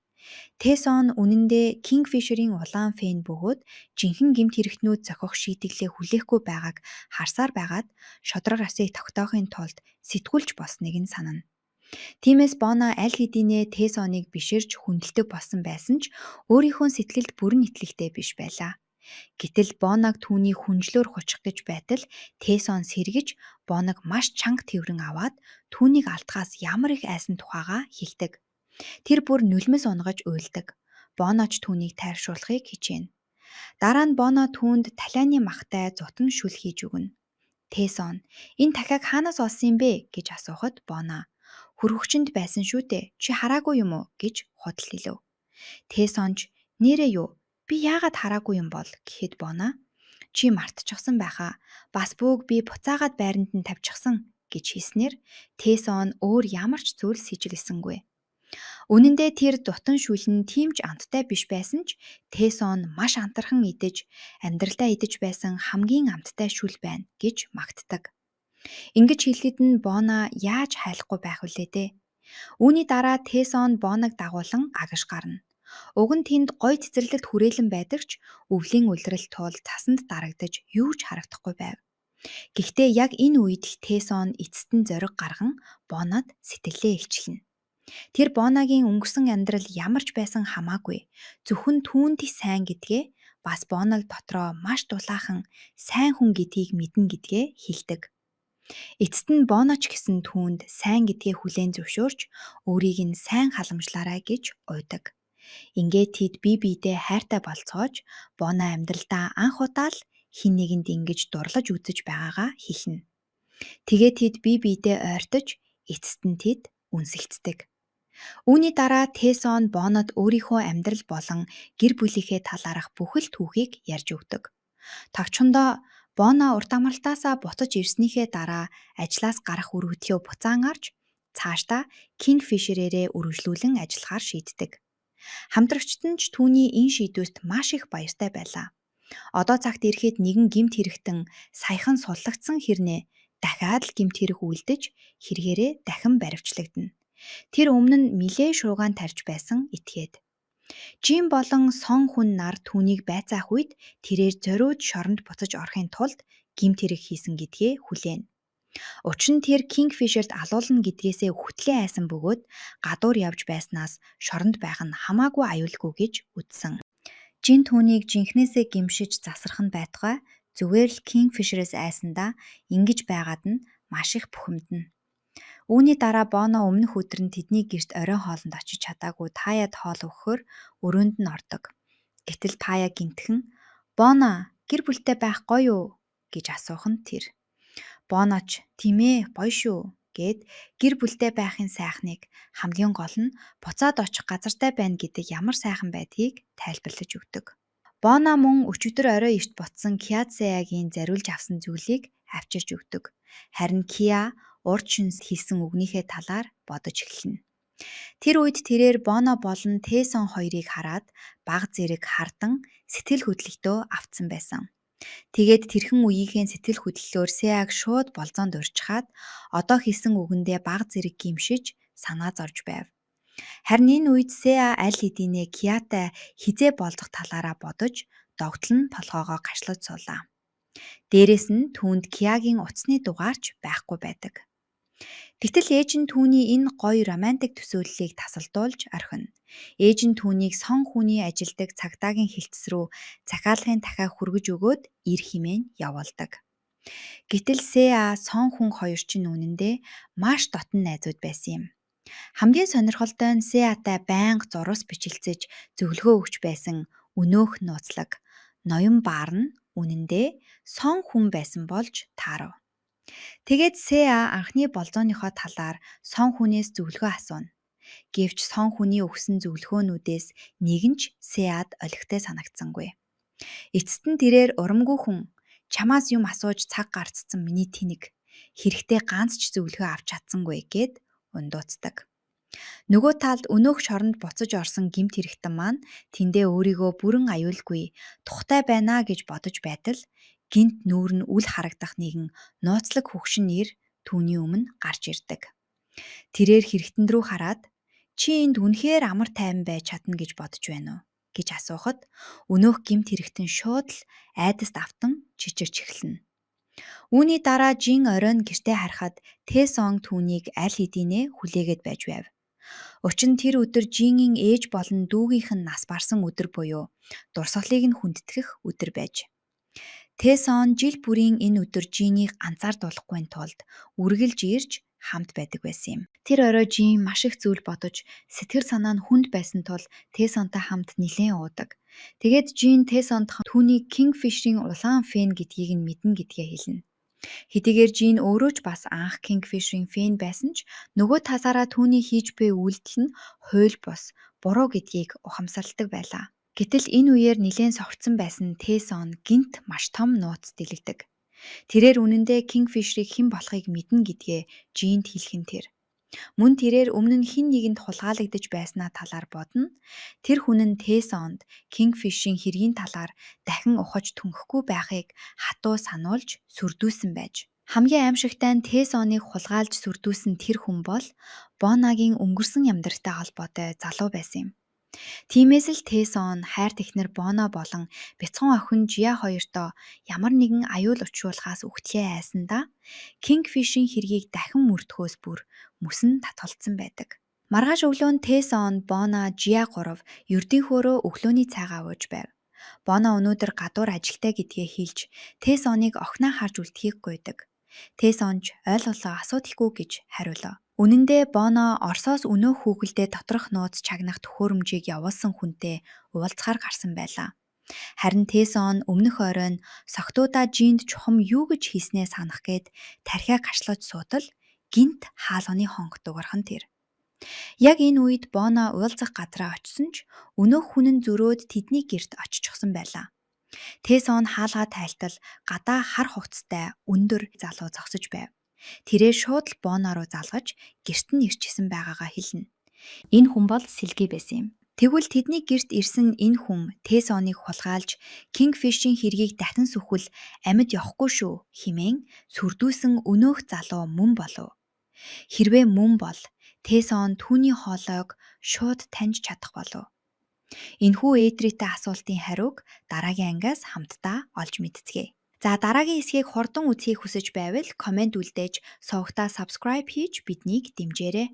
Тэсон үнэндээ Кингфишерийн улаан фен бөгөөд жинхэнэ гэмт хэрэгтнүүд зохих шийтгэлээ хүлээхгүй байгааг харсаар байгаад шодрог асыг тогтоохын тулд сэтгүүлж болсныг нь санана. Тиймээс Боно аль хэдийнэ Тэсоныг биширж хүндэлдэг болсон байсан ч өөрийнхөө сэтгэлд бүрэн итгэлтэй биш байлаа. Гэтэл Бонаг түүнийг хүнжлөөр хучих гэж байтал Тэсон сэргэж Бонаг маш чанга тэврэн аваад түүнийг алдахаас ямар их айсан тухайгаа хэлдэг. Тэр бүр нулимс унгаж уйлдаг. Боноч түүнийг тайршуулахыг хичээнэ. Дараа нь Боно түүнд талианы махтай зутан шүл хийж өгнө. Тэсон энэ дахиаг хаанаас олсон юм бэ гэж асуухад Боно хөргөгчөнд байсан шүү дээ. Чи хараагүй юм уу гэж худал хэлв. Тэсонч нэрээ юу? Би яагаад хараагүй юм бол гэхэд Боно чи мартчихсан байхаа. Бас бөөг би буцаагаад байранд нь тавьчихсан гэж хэлснээр Тэсон өөр ямар ч зүйл сэжиглсэнгүй. Үнэн дээр тэр дутан шүл нь тийм ч амттай биш байсан ч Тэсон маш антархан идэж амьдралдаа идэж байсан хамгийн амттай шүл байна гэж магтдаг. Ингэж хэлэхэд нь Боно яаж хайлахгүй байх вүлээ дээ. Үүний дараа Тэсон Боног дагуулan агаш гарна. Уг нь тэнд гой цэцэрлэгт хүрээлэн байдаг ч өвлийн улирал тул цасанд дарагдаж юу ч харагдахгүй байв. Гэхдээ яг энэ үед Тэсон эцэст нь зориг гарган Бонод сэтгэлээ илчилнэ. Тэр Боногийн өнгөрсөн амьдрал ямар ч байсан хамаагүй. Зөвхөн түүнд их сайн гэдгээ бас Боног дотроо маш дулаахан сайн хүн гэдгийг мэднэ гэдгээ хэлдэг. Эцэст нь Боноч гэсэн түүнд сайн гэдгээ хүлээн зөвшөөрч өөрийг нь сайн халамжлаарай гэж уйдаг. Ингээд тэд бие биедээ хайртай болцоож Боно амьдралдаа анх удаа л хэн нэгэнд ингэж дурлаж үзэж байгаагаа хэлнэ. Тэгээд тэд бие биедээ ойртож эцэст нь тэд үнсэлцдэг. Үүний дараа Тэсон Бонод өөрийнхөө амьдрал болон гэр бүлийнхээ талаарх бүхэл түүхийг ярьж өгдөг. Тагчундаа Боно урт амралтаасаа буцаж ирснийхээ дараа ажлаас гарах өргөдгөө буцаан арч цаашдаа Кингфишерээрээ үргэлжлүүлэн ажиллахаар шийддэг. Хамтрагчид нь ч түүний энэ шийдвэрт маш их баяртай байлаа. Одоо цагт ирэхэд нэгэн гэмт хэрэгтэн саяхан суллагдсан хэрнээ дахиад л гэмт хэрэг үлдэж хэрэгээрээ дахин баривчлагдана. Тэр өмнө нь милээ шуугаан тарьж байсан этгээд. Жин болон сон хүн нар түүнийг байцаах үед тэрээр зориуд шоронд буцаж орохын тулд гэмт хэрэг хийсэн гэдгээ хүлээнэ. Учир нь тэр Кингфишерт алуулна гэдгээсээ хүтлээ айсан бөгөөд гадуур явж байснаас шоронд байх нь хамаагүй аюулгүй гэж үзсэн. Жин түүнийг жинхнээсээ гэмшиж засрах нь байтугай зүгээр л Кингфишерээс айсандаа ингэж байгаад нь маш их бухимдана. Үүний дараа Боно өмнөх өдөр нь тэдний гэрт оройн хоолнд очиж чадаагүй Таяад хоол өгөхөөр өрөөнд нь ордог. Гэтэл Тая гинтхэн "Боно, гэр бүлтэй байх гоё юу?" гэж асуух нь тэр. Боноч "Тийм ээ, гоё шүү" гэд гэр бүлтэй байхын сайхныг хамгийн гол нь буцаад очих газартай байна гэдэг ямар сайхан байдгийг тайлбарлаж өгдөг. Боно мөн өчигдөр орой эрт ботсон Киацаягийн зориулж авсан зүйлийг авчирч өгдөг. Харин Киа урд шөнөс хэлсэн үгнийхээ талаар бодож эхэлнэ. Тэр үед тэрээр Боно болон Тэсон хоёрыг хараад баг зэрэг хардан сэтгэл хөдлөлтөө автсан байсан. Тэгээд тэрхэн үеийнхэн сэтгэл хөдлөлөөр Сеаг шууд болзоонд урьдчаад одоо хэлсэн үгэндээ баг зэрэг гимшиж санаа зовж байв. Харин энэ үед Сеа аль хэдийнэ Киатай хизээ болзох талаараа бодож догтлон толгоогоо гашлаж суулаа. Дээрээс нь түүнд Киагийн утасны дугаарч байхгүй байдаг. Гэтэл ээж нь түүний энэ гоё романтик төсөөллийг тасалдуулж орхино. Ээж нь түүнийг сон хүний ажилдаг цагдаагийн хэлтс рүү захиалгын дахиа хүргэж өгөөд ир хэмээн явуулдаг. Гэтэл Сеа сон хүн хоёр чинь үнэндээ маш дотн найзууд байсан юм. Хамгийн сонирхолтой нь Сеатай байнга зурвас бичлцэж зөвлөгөө өгч байсан өнөөх нууцлаг ноён баар нь үнэндээ сон хүн байсан болж таарав. Тэгээд Сеа анхны болзооныхоо талаар сон хүнээс зөвлөгөө асууна. Гэвч сон хүний өгсөн зөвлөгөөнүүдээс нэг нь ч Сеад олигтой санагдсангүй. Эцэст нь тэрээр урамгүй хүн чамаас юм асууж цаг гарцсан миний тэнэг хэрэгтэй ганц ч зөвлөгөө авч чадсангүй гэд ундууцдаг. Нөгөө талд өнөөх шоронд буцаж орсон гэмт хэрэгтэн маань тэндээ өөрийгөө бүрэн аюулгүй тухтай байна гэж бодож байтал гинт нүүр нь үл харагдах нэгэн нууцлаг хөгшин нэр түүний өмнө гарч ирдэг. Тэрээр хэрэгтэн рүү хараад "Чи энд үнэхээр амар тайван байж чадна гэж бодож байна уу?" гэж асуухад өнөөх гэмт хэрэгтэн шууд л айдаст автан чичирч эхэлнэ. Үүний дараа Жин оройн гэртээ харахад Тэсон түүнийг аль хэдийнэ хүлээгээд байж байв. Учир нь тэр өдөр Жинийн ээж болон дүүгийнх нь нас барсан өдөр буюу дурсгалыг нь хүндэтгэх өдөр байж. Тэсон жил бүрийн энэ өдөр Жинийг анзаардуулахгүй тулд үргэлж ирж хамт байдаг байсан юм. Тэр орой Жин маш их зүйл бодож сэтгэл санаа нь хүнд байсан тул Тэсонтой хамт нилээн уудаг. Тэгээд Жин Тэсонд түүний Kingfisher-ийн улаан фен гэдгийг нь мэднэ гэдгээ хэлнэ. Хэдийгээр Жин өөрөө ч бас анх Kingfisher-ийн фен байсан ч нөгөө талаараа түүний хийж буй үйлдэл нь хууль бус, буруу гэдгийг ухамсарладаг байлаа. Гэтэл энэ үеэр нилээн согтсон байсан Тэсон гинт маш том нууц дэлгэдэг. Тэрээр үнэндээ Kingfisher-ийг хэн болохыг мэднэ гэдгээ Жинд хэлэх нь тэр. Мөн тэрээр өмнө нь хэн нэгэнд хулгайлагдаж байснаа талаар бодно. Тэр хүн нь Тэсонд Kingfisher-ийн хэргийн талаар дахин ухаж түнхэхгүй байхыг хатуу сануулж сүрдүүлсэн байж. Хамгийн аимшигтай нь Тэсоныг хулгайлж сүрдүүлсэн тэр хүн бол Бонагийн өнгөрсөн амьдралтай холбоотой залуу байсан юм. Тиймээс л Тэсон хайр технэр Боно болон бяцхан охин Жиа хоёртоо ямар нэгэн аюул учруулахаас үхтлээ айсандаа Kingfisher-ийн хэргийг дахин мөрдөхөөс бүр мөсөн татгалцсан байдаг. Маргааш өглөө Тэсон, Боно, Жиа 3 ердийнхөөрөө өглөөний цайгаа ууж байв. Боно өнөөдөр гадуур ажилтай гэдгээ хэлж Тэсоныг охиноо харж үлдэхийг гуйдаг. Тэсон ч ойлголоо асуудалгүй гэж хариулав. Үнэндээ Боно Оросоос өнөө хүүхэлдээ доторх нууц чагнах төхөөрөмжийг явуулсан хүнтэй уулзахаар гарсан байлаа. Харин Тэсон өмнөх оройн согтуудаа Жинд чухам юу гэж хийснээ санах гээд тархиа гашлаж суудал гинт хаалганы хонх дугархан тэр. Яг энэ үед Боно уулзах газраа очсон ч өнөөх хүн нь зөрөөд тэдний гэрт оччихсон байлаа. Тэсон хаалгаа тайлтал гадаа хар хугацтай өндөр залуу зогсож байв. Тэрээр шууд л Боно руу залгаж гэрт нь ирчихсэн байгаагаа хэлнэ. Энэ хүн бол Сэлги байсан юм. Тэгвэл тэдний гэрт ирсэн энэ хүн Тэсоныг хулгайлж Kingfisher-ийн хэргийг дахин сүхвэл амьд явахгүй шүү хэмээн сүрдүүлсэн өнөөх залуу мөн болов. Хэрвээ мөн бол Тэсон түүний хоолойг шууд таньж чадах болов. Энэхүү Эдритэй асуултын хариуг дараагийн ангиас хамтдаа олж мэдцгээе. За дараагийн хэсгийг хурдан үзхийг хүсэж байвал комент үлдээж сувгтаа subscribe хийж биднийг дэмжээрэй.